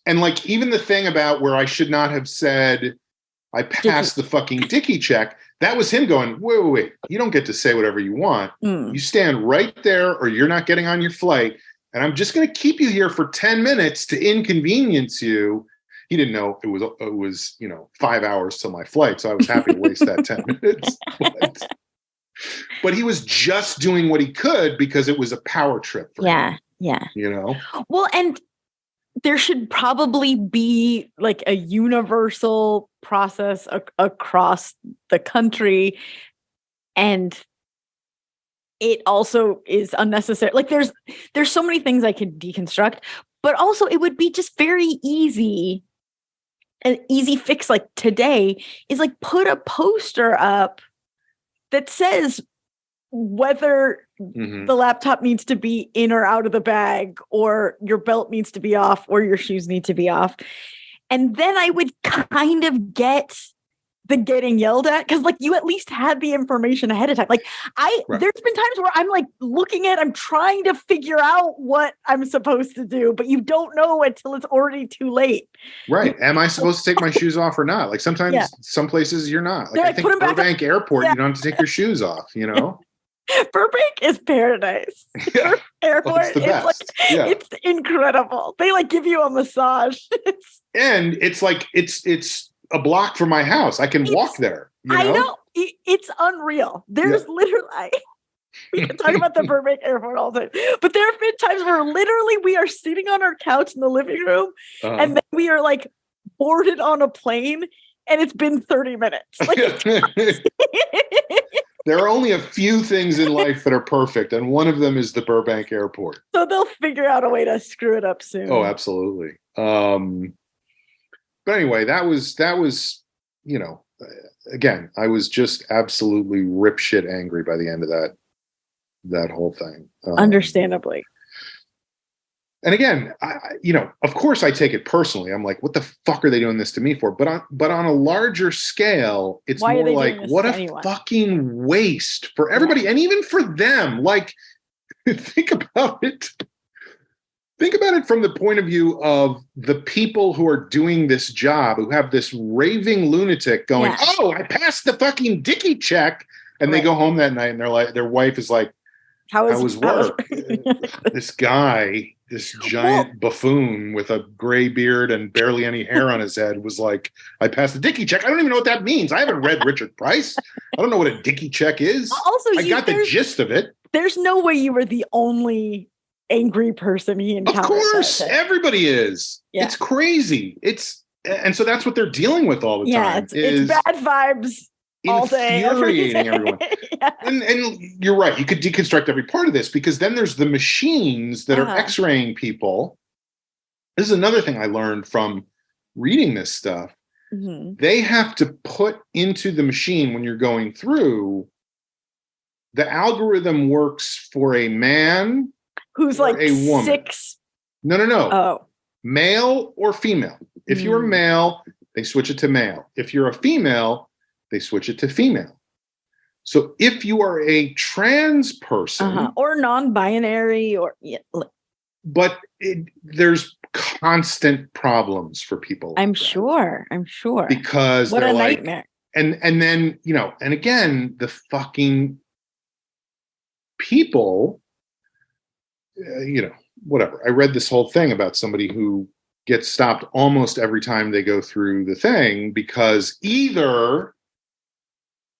And like, even the thing about where I should not have said, I passed the fucking Dickie check, that was him going, wait, you don't get to say whatever you want. You stand right there or you're not getting on your flight. And I'm just going to keep you here for 10 minutes to inconvenience you. He didn't know it was 5 hours till my flight. So I was happy to waste that 10 minutes. But he was just doing what he could because it was a power trip for him. Yeah. You know? Well, and there should probably be like a universal process across the country. And it also is unnecessary. Like there's so many things I could deconstruct, but also it would be just very easy. An easy fix like today is like put a poster up that says whether the laptop needs to be in or out of the bag, or your belt needs to be off, or your shoes need to be off. And then I would kind of get the getting yelled at, because like you at least had the information ahead of time. Like there's been times where I'm like I'm trying to figure out what I'm supposed to do, but you don't know until it's already too late. Right. Am I supposed to take my shoes off or not? Like sometimes some places you're not. Like I think Burbank Airport, you don't have to take your shoes off, you know? Burbank is paradise. Airport, it's the best. It's incredible. They like give you a massage. And it's like it's a block from my house. I can walk there. You know? I know. It's unreal. There's literally, we can talk about the Burbank Airport all the time, but there have been times where literally we are sitting on our couch in the living room and then we are like boarded on a plane and it's been 30 minutes. Like, there are only a few things in life that are perfect, and one of them is the Burbank Airport. So they'll figure out a way to screw it up soon. Oh, absolutely. But anyway, that was, again, I was just absolutely rip shit angry by the end of that whole thing. Understandably. And again, of course I take it personally. I'm like, what the fuck are they doing this to me for? But on a larger scale, it's more like, what a fucking waste for everybody. And even for them, like, think about it. Think about it from the point of view of the people who are doing this job, who have this raving lunatic going, oh, I passed the fucking Dickie check. And they go home that night and they're like, their wife is like, how was work? This guy, this giant buffoon with a gray beard and barely any hair on his head was like, I passed the Dickie check. I don't even know what that means. I haven't read Richard Price. I don't know what a Dickie check is. Also, I got the gist of it. There's no way you were the only angry person he encountered. Of course, everybody is. Yeah. It's crazy. And so that's what they're dealing with all the time. It's bad vibes all day. Infuriating everyone. And you're right. You could deconstruct every part of this, because then there's the machines that are x-raying people. This is another thing I learned from reading this stuff, they have to put into the machine when you're going through, the algorithm works for a man who's like a woman. 6. No. Oh. Male or female. If you're a male, they switch it to male. If you're a female, they switch it to female. So if you are a trans person or non-binary or but there's constant problems for people. I'm sure. Because what they're a like, nightmare. And then, and again, the fucking people, whatever. I read this whole thing about somebody who gets stopped almost every time they go through the thing because either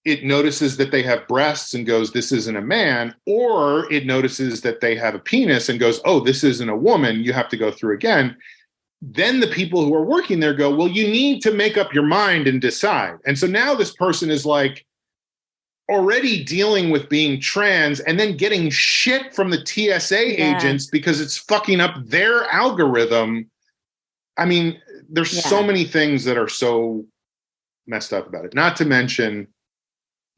it notices that they have breasts and goes, this isn't a man, or it notices that they have a penis and goes, oh, this isn't a woman. You have to go through again. Then the people who are working there go, well, you need to make up your mind and decide. And so now this person is like already dealing with being trans and then getting shit from the TSA agents because it's fucking up their algorithm. I mean, there's so many things that are so messed up about it. Not to mention,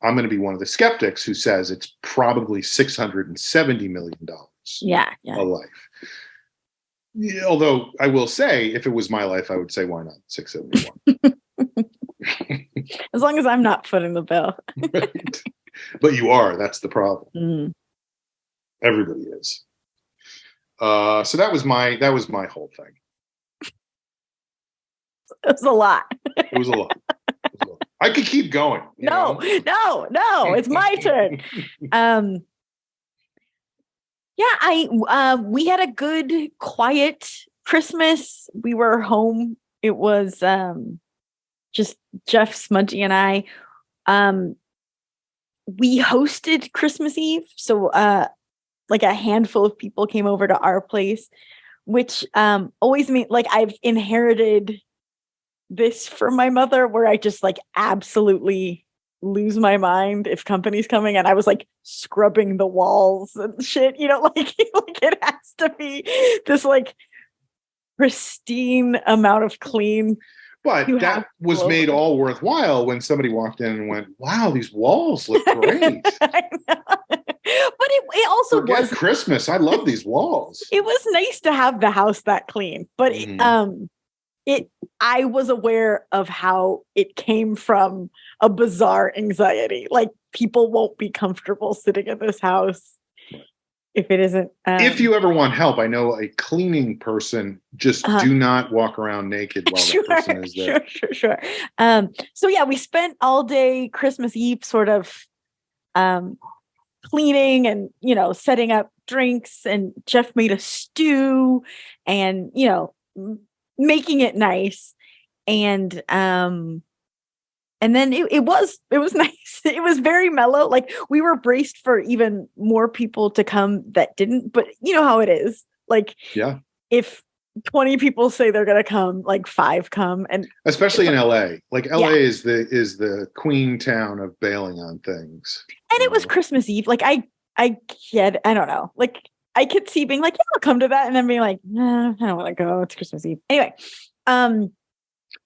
I'm going to be one of the skeptics who says it's probably $670 million a life. Yeah, although I will say, if it was my life, I would say, why not 671? As long as I'm not footing the bill. Right. But you are. That's the problem. Everybody is. So that was my whole thing. It was a lot. It was a lot. I could keep going. No. It's my turn. We had a good, quiet Christmas. We were home. It was just Jeff, Smudgie, and I. We hosted Christmas Eve, so like a handful of people came over to our place, which always mean like I've inherited this from my mother, where I just like absolutely lose my mind if company's coming, and I was like scrubbing the walls and shit, like it has to be this like pristine amount of clean. But that was made all worthwhile when somebody walked in and went, wow, these walls look great. I know. But it also was Christmas. I love these walls. It was nice to have the house that clean, but I was aware of how it came from a bizarre anxiety. Like, people won't be comfortable sitting in this house if it isn't. If you ever want help, I know a cleaning person. Just do not walk around naked while that person is there. Sure. So yeah, we spent all day Christmas Eve sort of cleaning and, setting up drinks, and Jeff made a stew and, making it nice. And then it was nice. It was very mellow. Like, we were braced for even more people to come that didn't, but you know how it is. Like, if 20 people say they're going to come, like 5 come. And especially in LA, like LA is the queen town of bailing on things. And it was Christmas Eve. Like I don't know. Like, I could see being like, yeah, I'll come to that. And then being like, no, I don't want to go. It's Christmas Eve. Anyway. I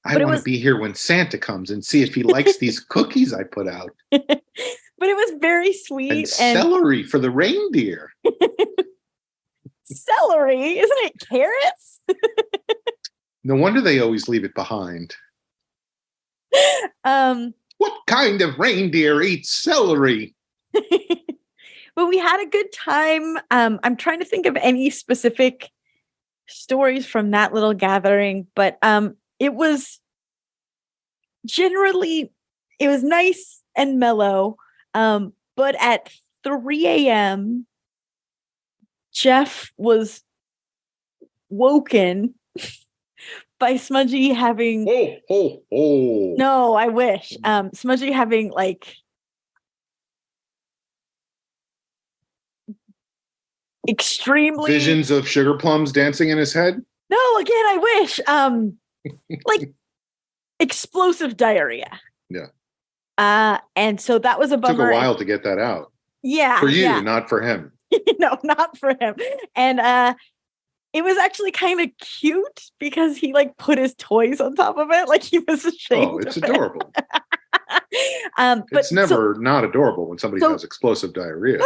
want to be here when Santa comes and see if he likes these cookies I put out. But it was very sweet. And celery for the reindeer. Celery? Isn't it carrots? No wonder they always leave it behind. What kind of reindeer eats celery? But we had a good time. I'm trying to think of any specific stories from that little gathering, but it was nice and mellow. But at 3 a.m., Jeff was woken by Smudgie having. Oh. No, I wish. Smudgie having like extremely visions of sugar plums dancing in his head. No, again, I wish. Like explosive diarrhea. Yeah. And so that was a bummer. Took a while to get that out. Yeah. For you, not for him. No, not for him. And it was actually kind of cute because he like put his toys on top of it. Like he was ashamed. Oh, it's of it. adorable. But It's never not adorable when somebody has explosive diarrhea.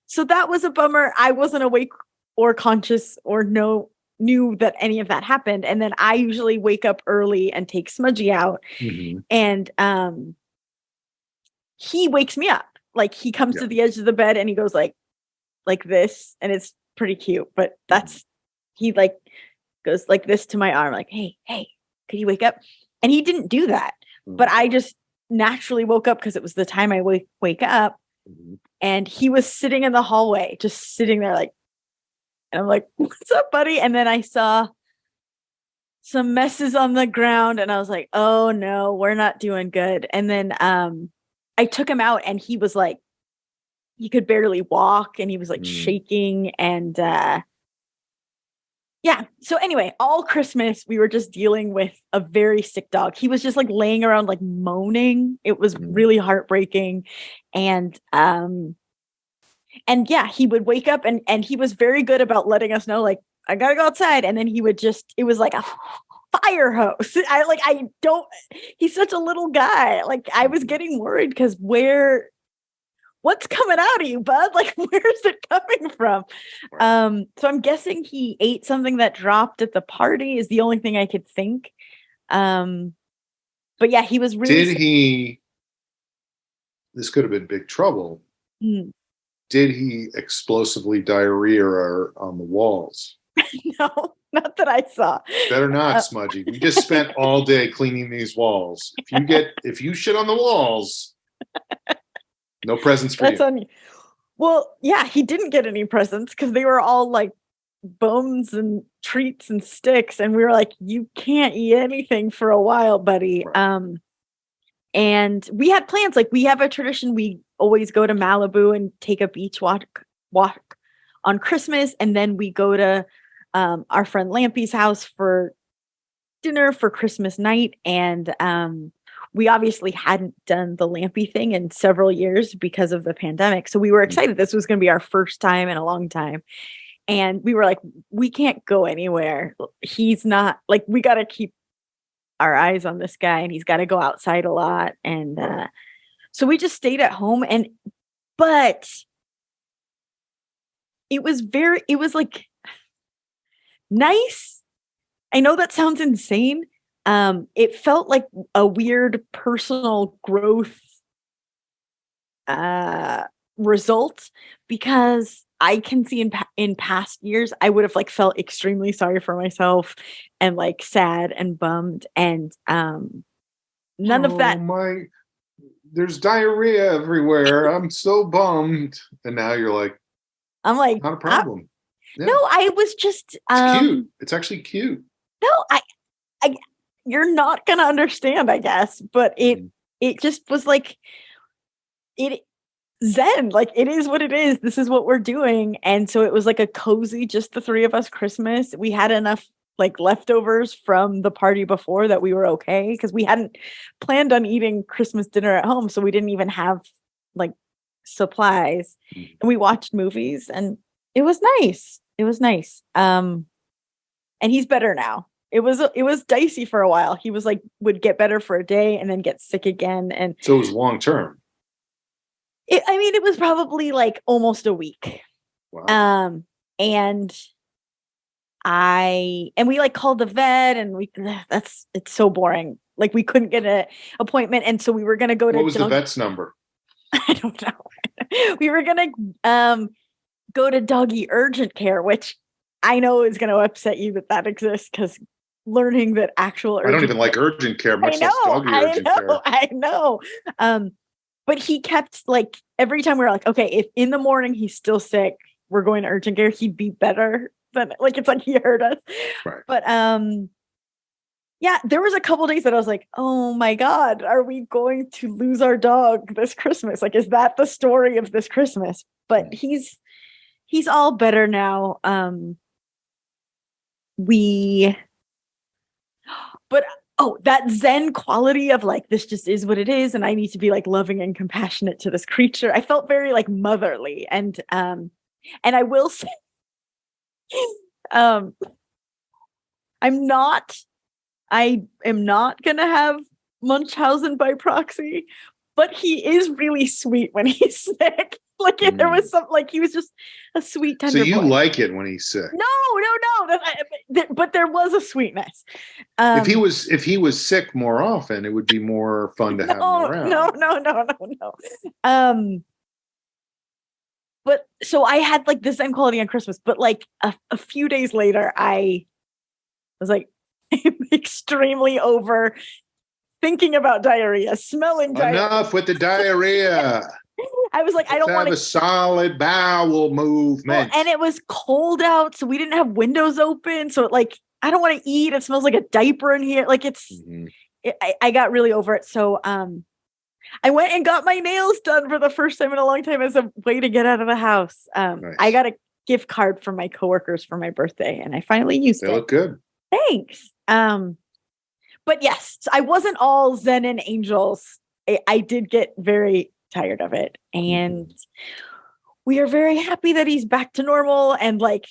So that was a bummer. I wasn't awake or conscious or knew that any of that happened. And then I usually wake up early and take Smudgie out. Mm-hmm. And he wakes me up. Like he comes to the edge of the bed and he goes like this, and it's pretty cute. But he like goes like this to my arm, like, hey, could you wake up? And he didn't do that. Mm-hmm. But I just naturally woke up because it was the time I wake up. Mm-hmm. And he was sitting in the hallway, just sitting there like, and I'm like, what's up, buddy? And then I saw some messes on the ground and I was like, oh no, we're not doing good. And then I took him out and he was like, he could barely walk and he was like shaking. And so anyway, all Christmas we were just dealing with a very sick dog. He was just like laying around like moaning. It was really heartbreaking. And he would wake up and he was very good about letting us know, like, I gotta go outside. And then he would it was like a fire hose. He's such a little guy. Like I was getting worried because what's coming out of you, bud? Like, where's it coming from? So I'm guessing he ate something that dropped at the party is the only thing I could think. But yeah, he was really this could have been big trouble. Did he explosively diarrhea on the walls? No, not that I saw. Better not, Smudgie. We just spent all day cleaning these walls. If you shit on the walls, no presents for you. On you. Well, yeah, he didn't get any presents because they were all like bones and treats and sticks, and we were like, you can't eat anything for a while, buddy. Right. And we had plans. Like we have a tradition. We always go to Malibu and take a beach walk on Christmas. And then we go to our friend Lampy's house for dinner for Christmas night. And we obviously hadn't done the Lampy thing in several years because of the pandemic. So we were excited. This was going to be our first time in a long time. And we were like, we can't go anywhere. He's not like, we got to keep our eyes on this guy and he's got to go outside a lot. And so we just stayed at home but it was like nice. I know that sounds insane. It felt like a weird personal growth result because I can see in past years, I would have like felt extremely sorry for myself and like sad and bummed. And none of that. There's diarrhea everywhere. I'm so bummed. And now you're like, I'm like, not a problem. Yeah. No, I was just. It's cute. It's actually cute. No, I you're not gonna understand, I guess. But it just was like Zen, like it is what it is. This is what we're doing. And so it was like a cozy, just the three of us Christmas. We had enough like leftovers from the party before that we were okay because we hadn't planned on eating Christmas dinner at home. So we didn't even have like supplies. And we watched movies and it was nice. It was nice. And he's better now. It was dicey for a while. He was like, would get better for a day and then get sick again. And so it was long term. It was probably like almost a week. Wow. And we like called the vet and it's so boring. Like we couldn't get an appointment. And so we were going to go to. What was the vet's number? I don't know. We were going to go to doggy urgent care, which I know is going to upset you that exists because learning that actual urgent I don't even like urgent care, much less doggy urgent care. I know. But he kept like every time we were like, okay, if in the morning he's still sick, we're going to urgent care, he'd be better than like it's like he heard us. Right. But yeah, there was a couple days that I was like, oh my God, are we going to lose our dog this Christmas? Like, is that the story of this Christmas? But he's all better now. That Zen quality of like, this just is what it is. And I need to be like loving and compassionate to this creature. I felt very like motherly. And I will say Um, I am not gonna have Munchausen by proxy, but he is really sweet when he's sick. Like there was some, like he was just a sweet tender. So you boy. like it when he's sick? No. But there was a sweetness. If he was sick more often, it would be more fun to have him around. No. But so I had like the same quality on Christmas, but like a few days later, I was like, I'm extremely over thinking about diarrhea, smelling diarrhea. Enough with the diarrhea. I was like, I don't want to have a solid bowel movement. Well, and it was cold out, so we didn't have windows open. So like, I don't want to eat. It smells like a diaper in here. Like I got really over it. So I went and got my nails done for the first time in a long time as a way to get out of the house. Nice. I got a gift card from my coworkers for my birthday, and I finally used it. They look good. Thanks. But yes, I wasn't all Zen and angels. I did get very tired of it, and we are very happy that he's back to normal, and like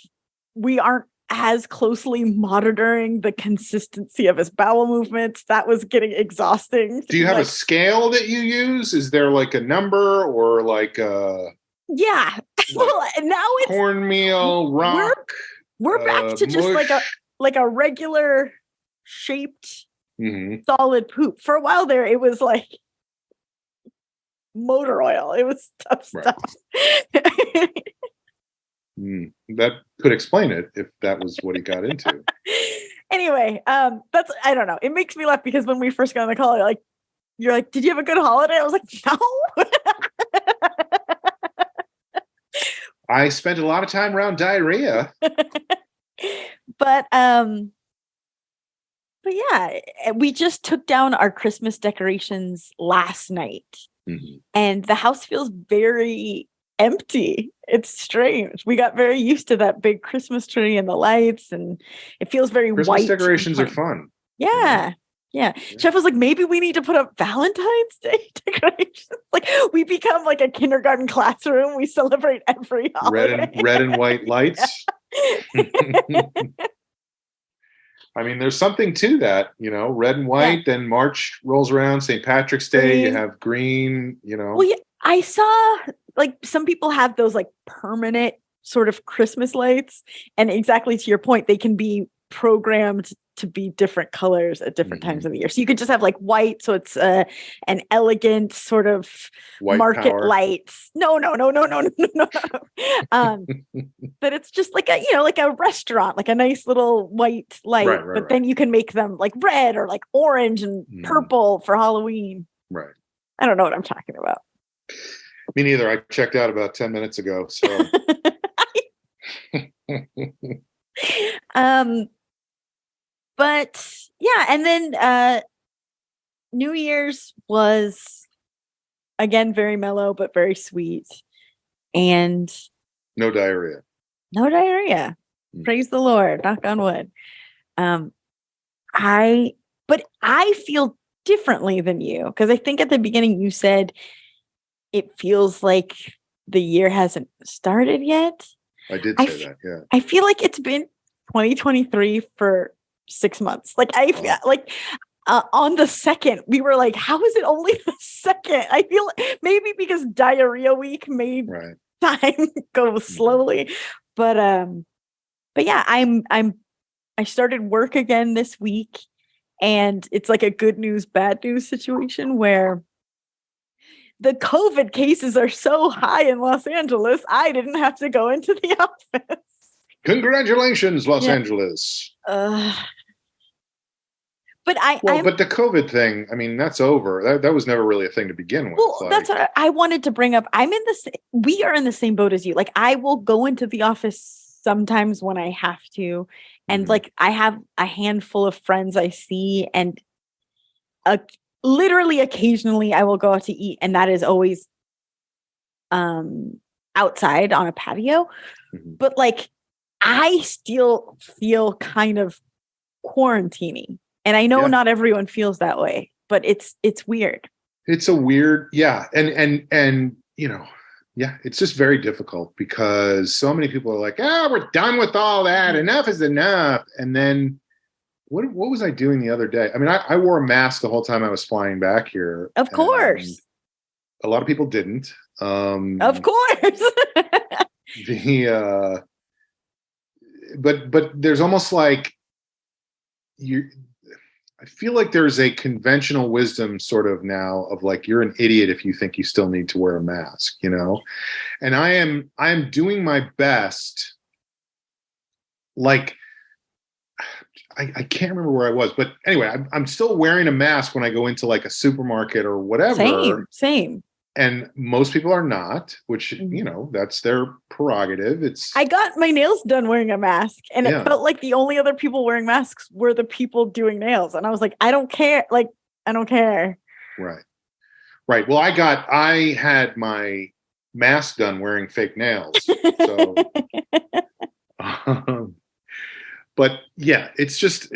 we aren't as closely monitoring the consistency of his bowel movements. That was getting exhausting. Do you have a scale that you use? Is there like a number or like a yeah? Well, now it's cornmeal rock. We're back to just mush. like a regular shaped solid poop. For a while there, it was like motor oil. It was tough stuff. That could explain it if that was what he got into. Anyway, that's, I don't know. It makes me laugh because when we first got on the call, you're like, did you have a good holiday? I was like, no. I spent a lot of time around diarrhea. But yeah, we just took down our Christmas decorations last night, and the house feels very empty. It's strange. We got very used to that big Christmas tree and the lights, and it feels very Christmas white. Decorations are fun. Yeah. Jeff was like, maybe we need to put up Valentine's Day decorations. Like we become like a kindergarten classroom. We celebrate every holiday. Red and white lights. I mean, there's something to that, red and white. Then March rolls around, St. Patrick's Day, you have green, Well, yeah, I saw like some people have those like permanent sort of Christmas lights. And exactly to your point, they can be programmed to be different colors at different times of the year. So you could just have like white. So it's an elegant sort of white market power. Lights. No. But it's just like like a restaurant, like a nice little white light. Right. Then you can make them like red or like orange and purple for Halloween. Right. I don't know what I'm talking about. Me neither. I checked out about 10 minutes ago. So but yeah, and then New Year's was again very mellow but very sweet, and no diarrhea. Praise the Lord, knock on wood. I feel differently than you, because I think at the beginning you said it feels like the year hasn't started yet. I did say that, yeah. I feel like it's been 2023 for 6 months. Like I feel like on the 2nd, we were like, how is it only the 2nd? I feel maybe because diarrhea week made time go slowly. But yeah, I started work again this week, and it's like a good news, bad news situation where the COVID cases are so high in Los Angeles, I didn't have to go into the office. Congratulations, Los Angeles. But but the COVID thing, I mean, that's over. That was never really a thing to begin with. Well, that's what I wanted to bring up. We are in the same boat as you. Like, I will go into the office sometimes when I have to. And like, I have a handful of friends I see, and literally occasionally I will go out to eat, and that is always outside on a patio. But like, I still feel kind of quarantining. And I know not everyone feels that way, but it's weird. It's a weird, And Yeah, it's just very difficult because so many people are like, we're done with all that. Enough is enough. And then what was I doing the other day? I mean, I wore a mask the whole time I was flying back here. Of course. A lot of people didn't. Of course. But there's almost like I feel like there's a conventional wisdom sort of now of like, you're an idiot if you think you still need to wear a mask, you know? And I am doing my best. Like, I can't remember where I was, but anyway, I'm still wearing a mask when I go into like a supermarket or whatever. Same. And most people are not, which, you know, that's their prerogative. I got my nails done wearing a mask, and it felt like the only other people wearing masks were the people doing nails. And I was like, I don't care. Like, I don't care. Right. Well, I had my mask done wearing fake nails. So, but yeah, it's just,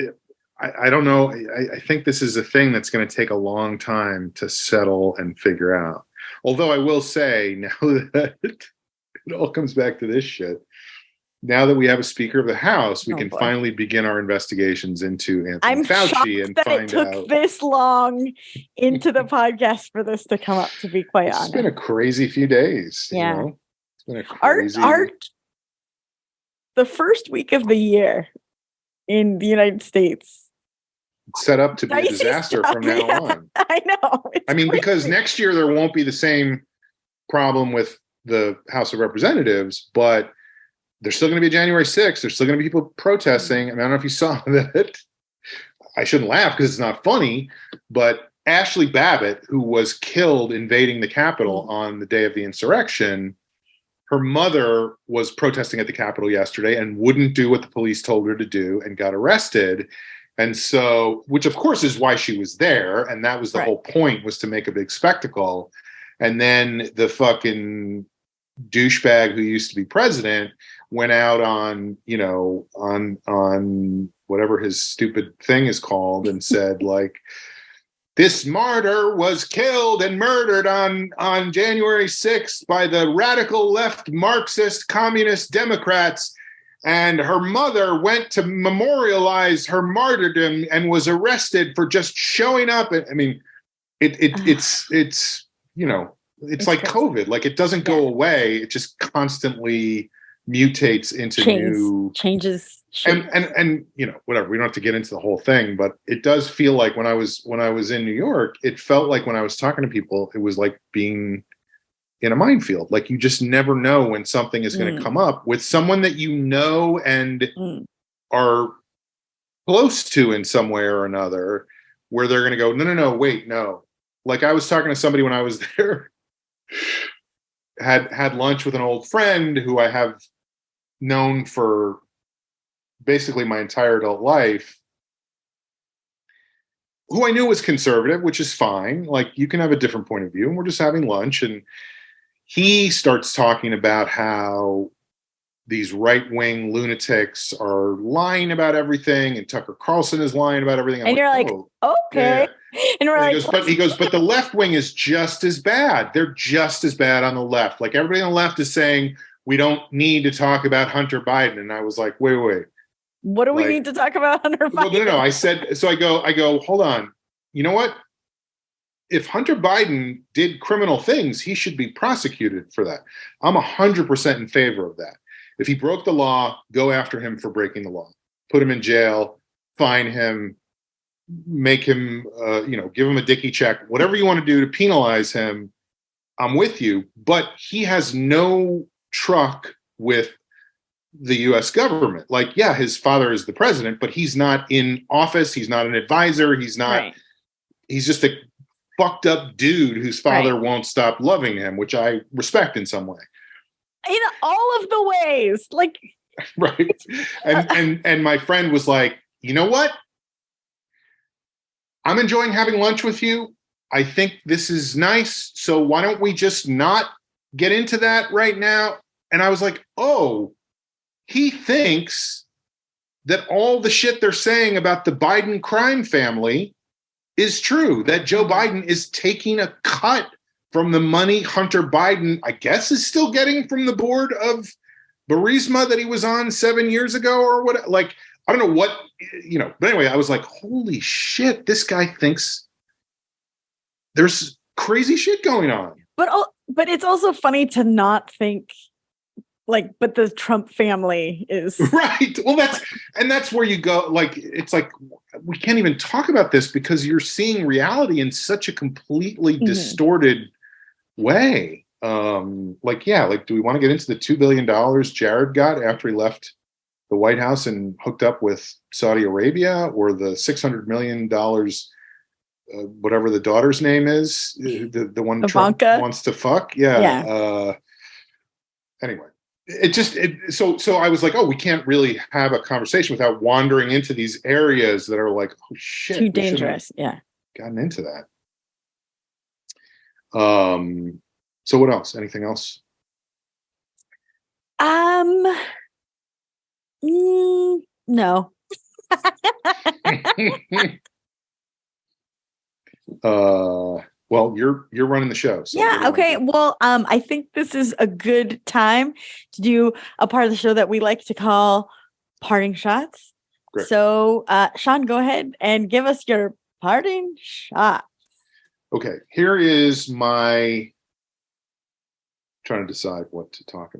I don't know. I think this is a thing that's going to take a long time to settle and figure out. Although I will say, now that it all comes back to this shit, now that we have a Speaker of the House, we can finally begin our investigations into Anthony Fauci and that it took this long into the podcast for this to come up, to be quite honest. It's been a crazy few days. Yeah. You know? It's been a crazy... the first week of the year in the United States, it's set up to be a disaster from now on. I know. I mean, because next year there won't be the same problem with the House of Representatives, but there's still going to be January 6th. There's still going to be people protesting. I mean, I don't know if you saw that. I shouldn't laugh because it's not funny, but Ashley Babbitt, who was killed invading the Capitol on the day of the insurrection, her mother was protesting at the Capitol yesterday and wouldn't do what the police told her to do and got arrested. And so, which of course is why she was there. And that was the whole point, was to make a big spectacle. And then the fucking douchebag who used to be president went out on, you know, on whatever his stupid thing is called and said, like, this martyr was killed and murdered on January 6th by the radical left Marxist communist Democrats. And her mother went to memorialize her martyrdom and was arrested for just showing up. I mean, it's you know, it's like COVID. Like, it doesn't go away. It just constantly mutates into new changes. And you know, whatever. We don't have to get into the whole thing, but it does feel like when I was in New York, it felt like when I was talking to people, it was like being in a minefield. Like, you just never know when something is going to come up with someone that you know and are close to in some way or another, where they're going to go, no, wait, no. Like, I was talking to somebody when I was there, had lunch with an old friend who I have known for basically my entire adult life, who I knew was conservative, which is fine. Like, you can have a different point of view, and we're just having lunch, and he starts talking about how these right-wing lunatics are lying about everything, and Tucker Carlson is lying about everything. And you're like, okay. Yeah. And we're like, he goes, but the left wing is just as bad. They're just as bad on the left. Like, everybody on the left is saying, we don't need to talk about Hunter Biden. And I was like, wait. What do we need to talk about Hunter Biden? Well, no. I said, so I go, hold on. You know what? If Hunter Biden did criminal things, he should be prosecuted for that. I'm 100% in favor of that. If he broke the law, go after him for breaking the law. Put him in jail, fine him, make him, give him a dickie check. Whatever you want to do to penalize him, I'm with you. But he has no truck with the U.S. government. Like, yeah, his father is the president, but he's not in office. He's not an advisor. He's not. Right. He's just a fucked up dude whose father won't stop loving him, which I respect in some way. In all of the ways, like, right. And my friend was like, you know what? I'm enjoying having lunch with you. I think this is nice. So why don't we just not get into that right now? And I was like, oh, he thinks that all the shit they're saying about the Biden crime family is true, that Joe Biden is taking a cut from the money Hunter Biden, I guess, is still getting from the board of Burisma that he was on 7 years ago or what. Like, I don't know what, but anyway, I was like, holy shit, this guy thinks there's crazy shit going on. But it's also funny to not think like, but the Trump family is right. Well, that's where you go. Like, it's like, we can't even talk about this because you're seeing reality in such a completely distorted way. Do we want to get into the $2 billion Jared got after he left the White House and hooked up with Saudi Arabia, or the $600 million, whatever the daughter's name is, the one Ivanka. Trump wants to fuck? Yeah. Anyway, so I was like, oh, we can't really have a conversation without wandering into these areas that are like, oh shit, too dangerous. Yeah. Gotten into that. So what else? Anything else? No. Well, you're running the show. So yeah. Okay. Well, I think this is a good time to do a part of the show that we like to call parting shots. Great. So, Sean, go ahead and give us your parting shot. Okay. Here is my trying to decide what to talk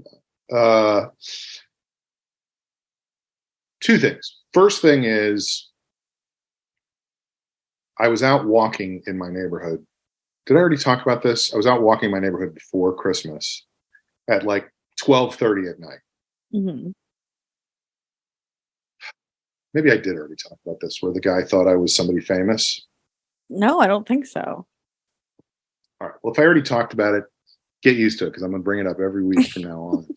about. Two things. First thing is, I was out walking in my neighborhood. Did I already talk about this? I was out walking my neighborhood before Christmas at like 12:30 at night. Mm-hmm. Maybe I did already talk about this, where the guy thought I was somebody famous. No, I don't think so. All right. Well, if I already talked about it, get used to it, because I'm going to bring it up every week from now on.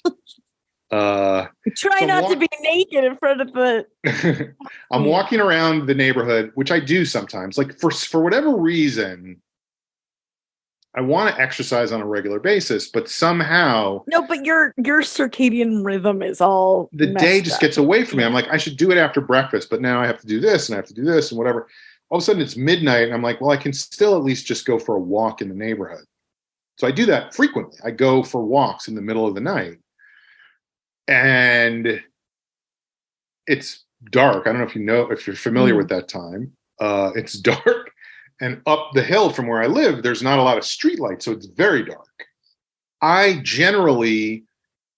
Try not to be naked in front of the. I'm walking around the neighborhood, which I do sometimes. Like for whatever reason, I want to exercise on a regular basis, but somehow but your circadian rhythm is all the day just gets away from me. I'm like, I should do it after breakfast, but now I have to do this and I have to do this and whatever. All of a sudden it's midnight and I'm like, well, I can still at least just go for a walk in the neighborhood. So I do that frequently. I go for walks in the middle of the night. And it's dark. I don't know if you're familiar with that time. It's dark, and up the hill from where I live, there's not a lot of street lights, so it's very dark. I generally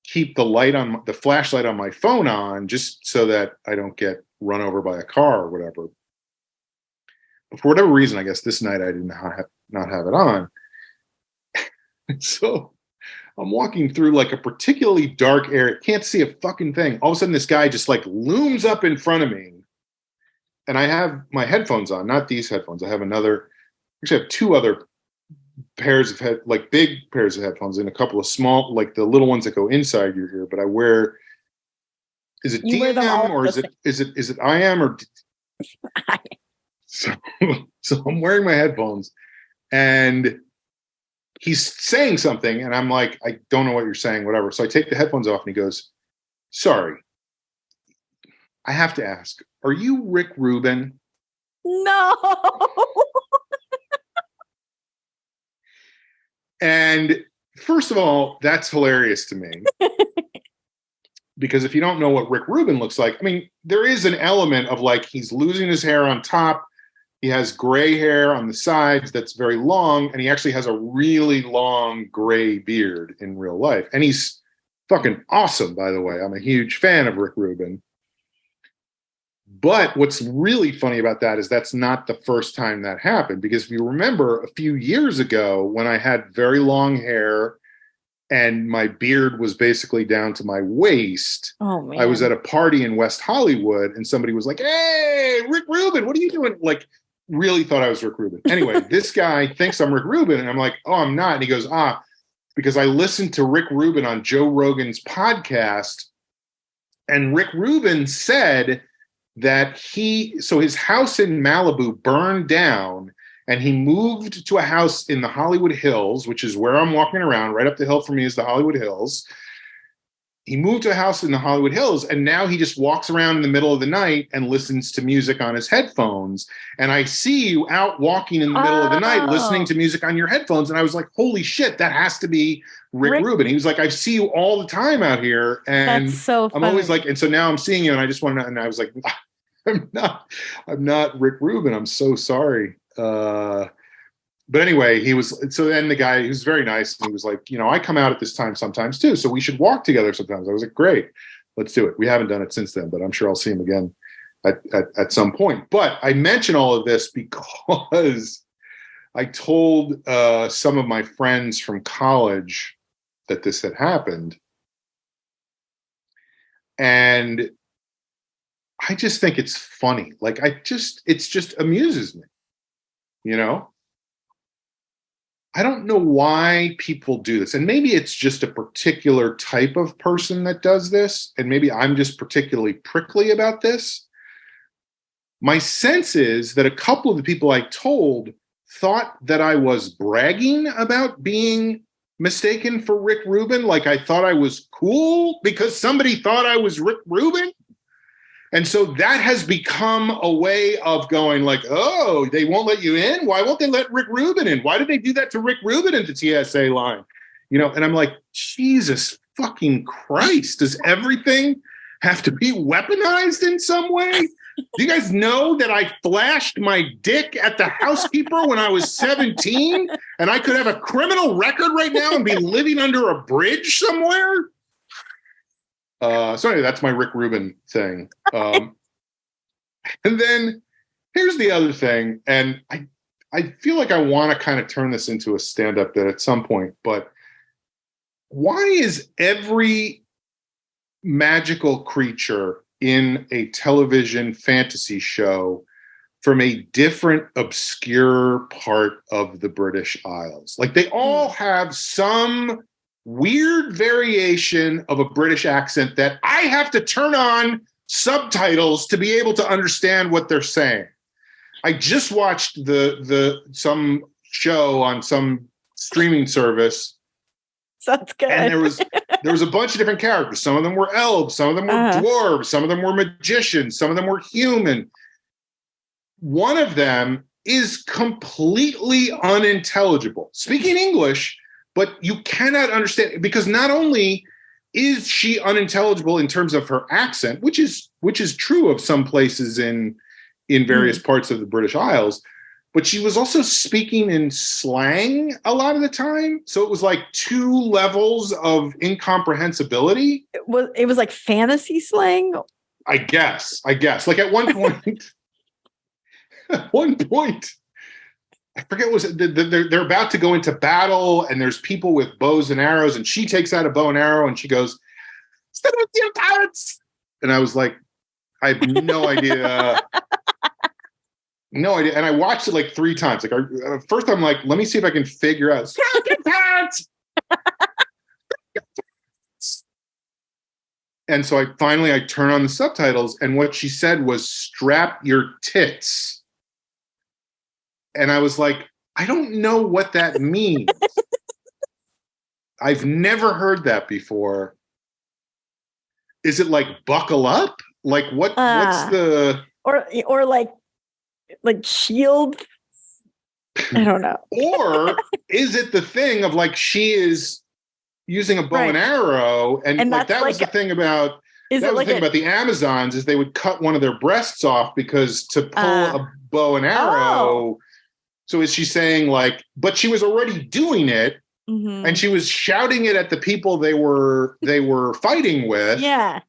keep the flashlight on my phone on, just so that I don't get run over by a car or whatever. But for whatever reason, I guess this night I did not have it on. So I'm walking through like a particularly dark area. Can't see a fucking thing. All of a sudden, this guy just like looms up in front of me. And I have my headphones on, not these headphones. I have two other pairs of big pairs of headphones and a couple of small, like the little ones that go inside your ear. But I wear, is it DM or is it IM or? So I'm wearing my headphones and he's saying something, and I'm like, I don't know what you're saying, whatever. So I take the headphones off, and he goes, sorry, I have to ask, are you Rick Rubin? No. And first of all, that's hilarious to me. Because if you don't know what Rick Rubin looks like, I mean, there is an element of like, he's losing his hair on top. He has gray hair on the sides that's very long, and he actually has a really long gray beard in real life. And he's fucking awesome, by the way. I'm a huge fan of Rick Rubin. But what's really funny about that is that's not the first time that happened. Because if you remember a few years ago when I had very long hair and my beard was basically down to my waist, oh, man. I was at a party in West Hollywood and somebody was like, hey, Rick Rubin, what are you doing? Like, really thought I was Rick Rubin. Anyway, this guy thinks I'm Rick Rubin, and I'm like, oh, I'm not. And he goes, because I listened to Rick Rubin on Joe Rogan's podcast, and Rick Rubin said that his house in Malibu burned down, and he moved to a house in the Hollywood Hills, which is where I'm walking around. Right up the hill from me is the Hollywood Hills. he moved to a house in the Hollywood Hills, and now he just walks around in the middle of the night and listens to music on his headphones. And I see you out walking in the middle of the night listening to music on your headphones. And I was like, holy shit, that has to be Rick Rubin. He was like, I see you all the time out here. And that's so funny. I'm always like, and so now I'm seeing you, and I just want to, and I was like, I'm not Rick Rubin. I'm so sorry. But anyway, so then the guy, he was very nice. And he was like, I come out at this time sometimes too. So we should walk together sometimes. I was like, great, let's do it. We haven't done it since then, but I'm sure I'll see him again at some point. But I mention all of this because I told some of my friends from college that this had happened. And I just think it's funny. Like, it just amuses me, I don't know why people do this. And maybe it's just a particular type of person that does this. And maybe I'm just particularly prickly about this. My sense is that a couple of the people I told thought that I was bragging about being mistaken for Rick Rubin. Like I thought I was cool because somebody thought I was Rick Rubin. And so that has become a way of going like, oh, they won't let you in? Why won't they let Rick Rubin in? Why did they do that to Rick Rubin at the TSA line? And I'm like, Jesus fucking Christ, does everything have to be weaponized in some way? Do you guys know that I flashed my dick at the housekeeper when I was 17 and I could have a criminal record right now and be living under a bridge somewhere? So anyway, that's my Rick Rubin thing. And then here's the other thing. And I feel like I want to kind of turn this into a stand-up bit at some point, but why is every magical creature in a television fantasy show from a different obscure part of the British Isles? Like they all have some weird variation of a British accent that I have to turn on subtitles to be able to understand what they're saying. I just watched some show on some streaming service. Sounds good. And there was a bunch of different characters. Some of them were elves, some of them were dwarves, some of them were magicians, some of them were human. One of them is completely unintelligible, speaking English, but you cannot understand, because not only is she unintelligible in terms of her accent, which is true of some places in various parts of the British Isles, but she was also speaking in slang a lot of the time. So it was like two levels of incomprehensibility. It was like fantasy slang? I guess. Like at one point, I forget what was it. They're about to go into battle, and there's people with bows and arrows, and she takes out a bow and arrow, and she goes, "Stand with your parents!" And I was like, I have no idea. No idea. And I watched it like 3 times. Like first, I'm like, let me see if I can figure out. "Stand with your parents!" And so I turn on the subtitles, and what she said was, "Strap your tits." And I was like, I don't know what that means. I've never heard that before. Is it like buckle up? Like what's the or like shield? I don't know. Or is it the thing of like she is using a bow and arrow, and like that was the thing about the Amazons, is they would cut one of their breasts off because to pull a bow and arrow. So is she saying like, but she was already doing it, and she was shouting it at the people they were fighting with. Yeah.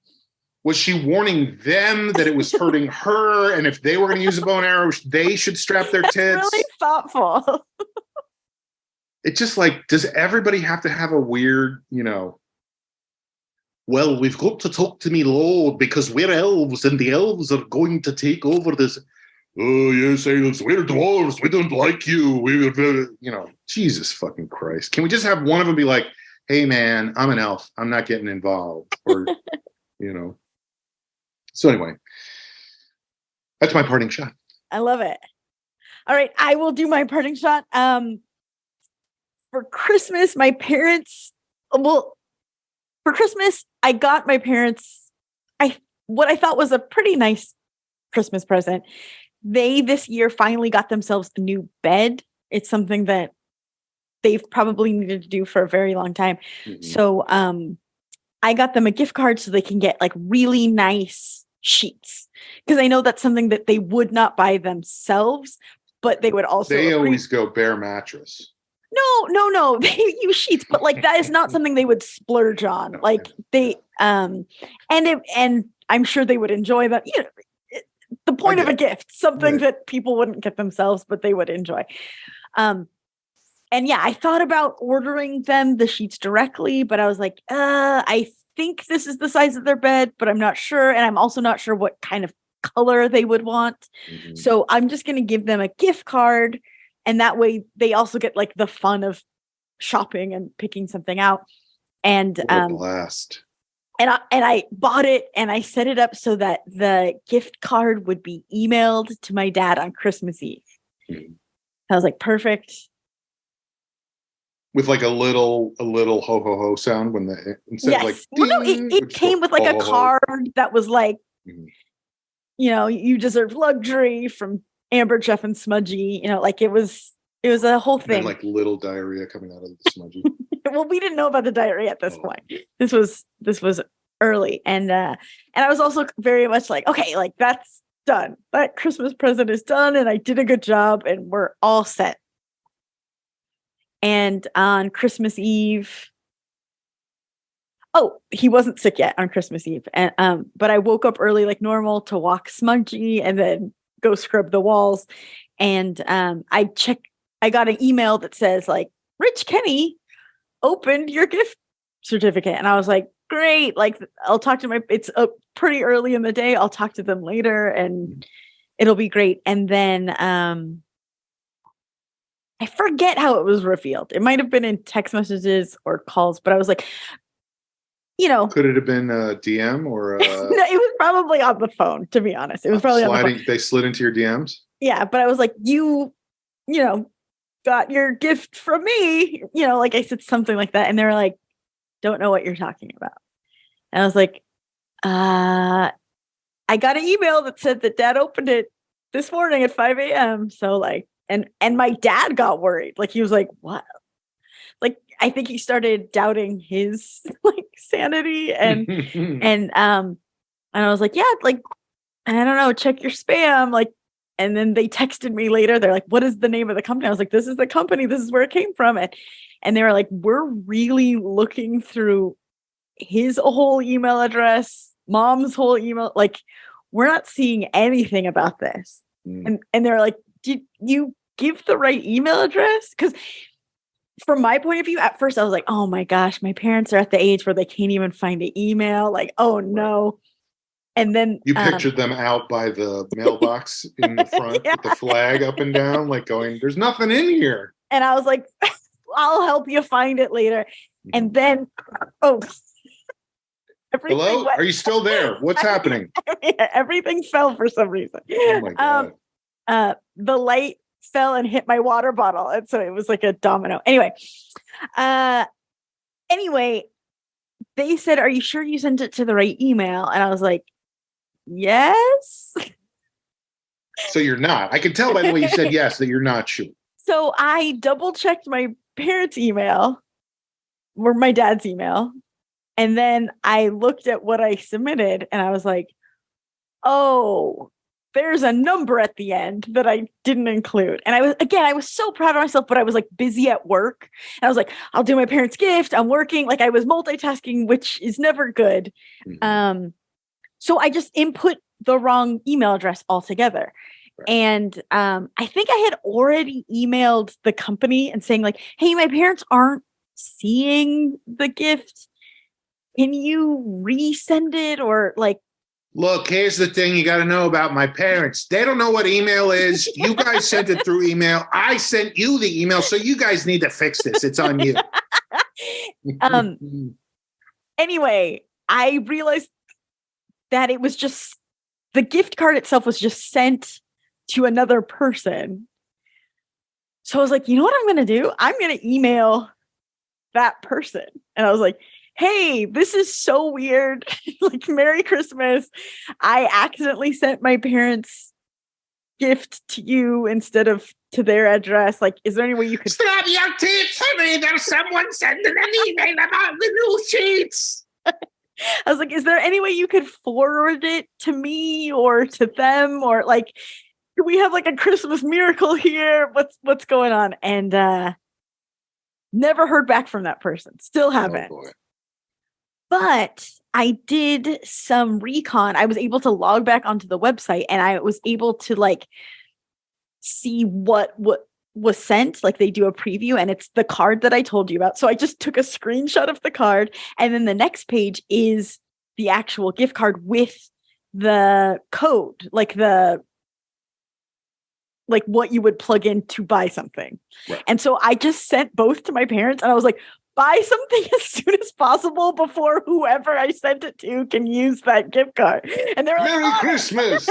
Was she warning them that it was hurting her, and if they were going to use a bow and arrow, they should strap their tits? Really thoughtful. It's just like, does everybody have to have a weird, well, we've got to talk to me, Lord, because we're elves, and the elves are going to take over this. Oh, yes, elves, we're dwarves. We don't like you. Jesus fucking Christ. Can we just have one of them be like, hey, man, I'm an elf. I'm not getting involved. Or, So anyway, that's my parting shot. I love it. All right. I will do my parting shot. For Christmas, my parents, for Christmas, I got my parents what I thought was a pretty nice Christmas present. They this year finally got themselves a new bed. It's something that they've probably needed to do for a very long time. Mm-hmm. So I got them a gift card so they can get like really nice sheets, because I know that's something that they would not buy themselves, but they would also always go bare mattress. No, they use sheets, but like that is not something they would splurge on. Like they and I'm sure they would enjoy that. You know, the point of a gift, something that people wouldn't get themselves, but they would enjoy. And yeah, I thought about ordering them the sheets directly, but I was like, I think this is the size of their bed, but I'm not sure. And I'm also not sure what kind of color they would want. Mm-hmm. So I'm just going to give them a gift card. And that way they also get like the fun of shopping and picking something out. And what a blast. And I bought it and I set it up so that the gift card would be emailed to my dad on Christmas Eve. Mm-hmm. I was like, perfect. With like a little ho ho ho sound when instead of like ding, well, no, it came with like a card that was like, mm-hmm. you know, you deserve luxury from Amber, Jeff, and Smudgie. You know, like it was a whole thing. And like little diarrhea coming out of the Smudgie. Well, we didn't know about the diarrhea at this point. This was early, and I was also very much like, okay, like that's done. That Christmas present is done, and I did a good job, and we're all set. And on Christmas Eve, he wasn't sick yet on Christmas Eve, and but I woke up early like normal to walk Smudgie and then go scrub the walls, and I got an email that says like Rich Kenny opened your gift certificate, and I was like, great, like I'll talk to it's pretty early in the day, I'll talk to them later and it'll be great. And then I forget how it was revealed. It might have been in text messages or calls, but I was like, you know, could it have been a DM or no, it was probably on the phone, to be honest. It was probably on the phone. They slid into your DMs? Yeah, but I was like, you know, got your gift from me, you know, like I said something like that, and they were like, don't know what you're talking about. And I was like, I got an email that said that Dad opened it this morning at 5 a.m. So like, and my dad got worried. Like he was like, what? Like I think he started doubting his like sanity, and and I was like, yeah, like I don't know, check your spam, like. And then they texted me later. They're like, what is the name of the company? I was like, this is the company. This is where it came from. And they were like, we're really looking through his whole email address, Mom's whole email. Like, we're not seeing anything about this. Mm. And they're like, did you give the right email address? Because from my point of view, at first I was like, oh my gosh, my parents are at the age where they can't even find an email. Like, oh no. And then you pictured them out by the mailbox in the front with the flag up and down, like going, there's nothing in here. And I was like, I'll help you find it later. And then, hello? Are you still there? What's happening? Everything fell for some reason. Oh my God. The light fell and hit my water bottle. And so it was like a domino. Anyway, they said, are you sure you sent it to the right email? And I was like, yes. So you're not. I can tell by the way you said yes that you're not sure. So I double checked my parents' email or my dad's email. And then I looked at what I submitted and I was like, oh, there's a number at the end that I didn't include. And I was so proud of myself, but I was like busy at work. And I was like, I'll do my parents' gift. I'm working. Like I was multitasking, which is never good. Mm-hmm. So I just input the wrong email address altogether. Right. And I think I had already emailed the company and saying like, hey, my parents aren't seeing the gift. Can you resend it or like, look, here's the thing you got to know about my parents. They don't know what email is. You guys sent it through email. I sent you the email. So you guys need to fix this. It's on you. Anyway, I realized that it was just the gift card itself was just sent to another person. So I was like, you know what I'm going to do? I'm going to email that person. And I was like, hey, this is so weird. Like, Merry Christmas. I accidentally sent my parents' gift to you instead of to their address. Like, is there any way you could stop your teeth to me? There's someone sending an email about the new sheets. I was like, is there any way you could forward it to me or to them? Or like, do we have like a Christmas miracle here? What's going on? And never heard back from that person. Still haven't. Oh boy. But I did some recon. I was able to log back onto the website and I was able to like see what was sent. Like, they do a preview and it's the card that I told you about. So I just took a screenshot of the card, and then the next page is the actual gift card with the code, like what you would plug in to buy something. Right. And so I just sent both to my parents and I was like, buy something as soon as possible before whoever I sent it to can use that gift card. And they're like, Merry Christmas.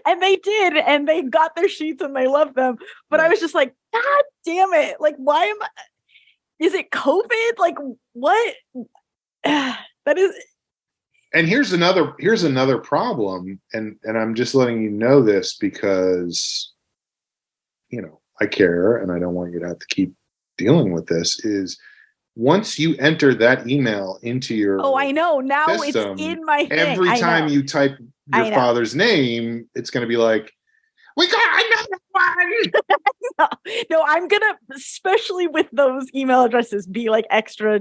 And they did, and they got their sheets and they loved them. But I was just like, God damn it. Like, why am I, is it COVID? Like, what? That is. And here's another problem. And I'm just letting you know this because, you know, I care and I don't want you to have to keep dealing with this. Is once you enter that email into your I know now system, it's in my thing. Every time you type your father's name, it's going to be like, we got another one. No, I'm gonna, especially with those email addresses, be like extra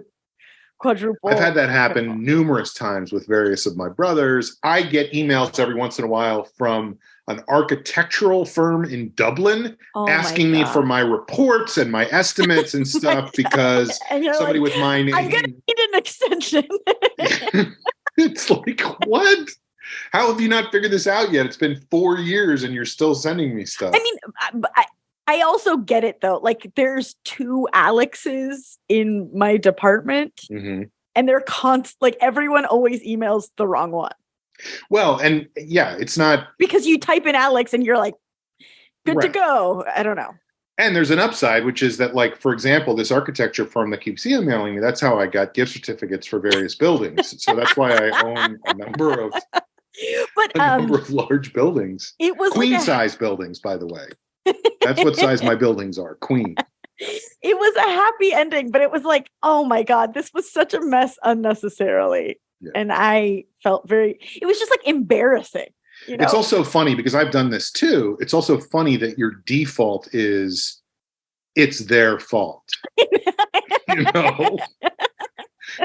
quadruple. I've had that happen numerous times with various of my brothers. I get emails every once in a while from an architectural firm in Dublin asking me for my reports and my estimates and stuff because somebody with my name. I'm going to need an extension. It's like, what? How have you not figured this out yet? It's been 4 years and you're still sending me stuff. I mean, I also get it though. Like, there's 2 Alexes in my department, and they're like, everyone always emails the wrong one. Well, and yeah, it's not because you type in Alex and you're like, good to go. I don't know. And there's an upside, which is that, like, for example, this architecture firm that keeps emailing me, that's how I got gift certificates for various buildings. So that's why I own a number of large buildings. It was queen size buildings, by the way. That's what size my buildings are. Queen. It was a happy ending, but it was like, oh my God, this was such a mess unnecessarily. Yeah. And I felt it was just like embarrassing. You know? It's also funny because I've done this too. It's also funny that your default is it's their fault. You know?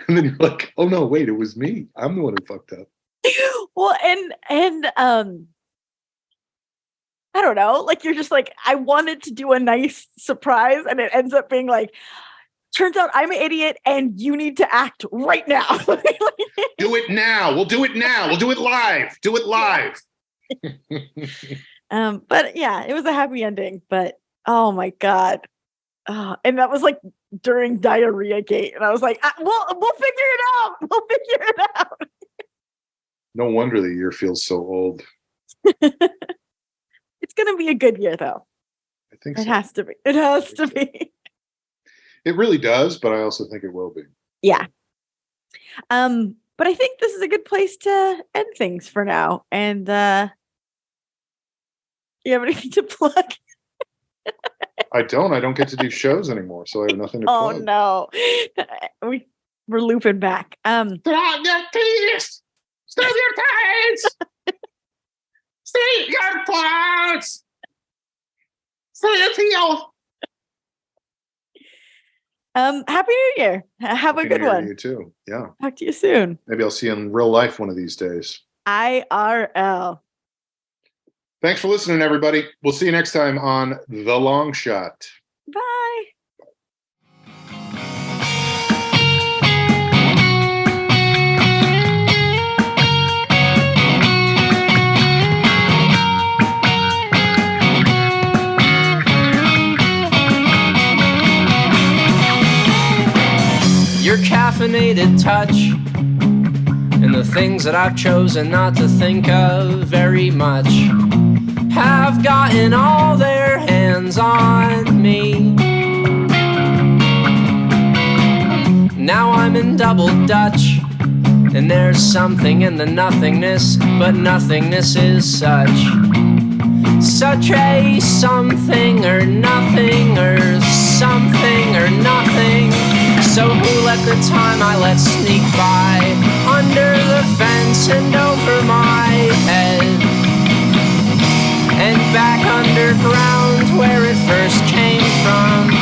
And then you're like, oh no, wait, it was me. I'm the one who fucked up. Well, and I don't know, like, you're just like, I wanted to do a nice surprise and it ends up being like, turns out I'm an idiot and you need to act right now. Do it now. We'll do it now. We'll do it live. Do it live. But yeah, it was a happy ending, but oh my God. And that was like during Diarrhea Gate. And I was like, we'll figure it out. We'll figure it out. No wonder the year feels so old. It's going to be a good year though. I think so. It has to be. It has to be. It really does, but I also think it will be. Yeah. But I think this is a good place to end things for now. And you have anything to plug? I don't get to do shows anymore, so I have nothing to plug. Oh no. We're looping back. Stop your teeth! Stop your teeth! Stay your claws! Stay your teeth! Happy New Year. Have a good one. You too. Yeah. Talk to you soon. Maybe I'll see you in real life one of these days. IRL. Thanks for listening, everybody. We'll see you next time on The Long Shot. Bye. Your caffeinated touch and the things that I've chosen not to think of very much have gotten all their hands on me. Now I'm in double Dutch. And there's something in the nothingness, but nothingness is such a something or nothing or something or nothing. So who let the time I let sneak by under the fence and over my head and back underground where it first came from?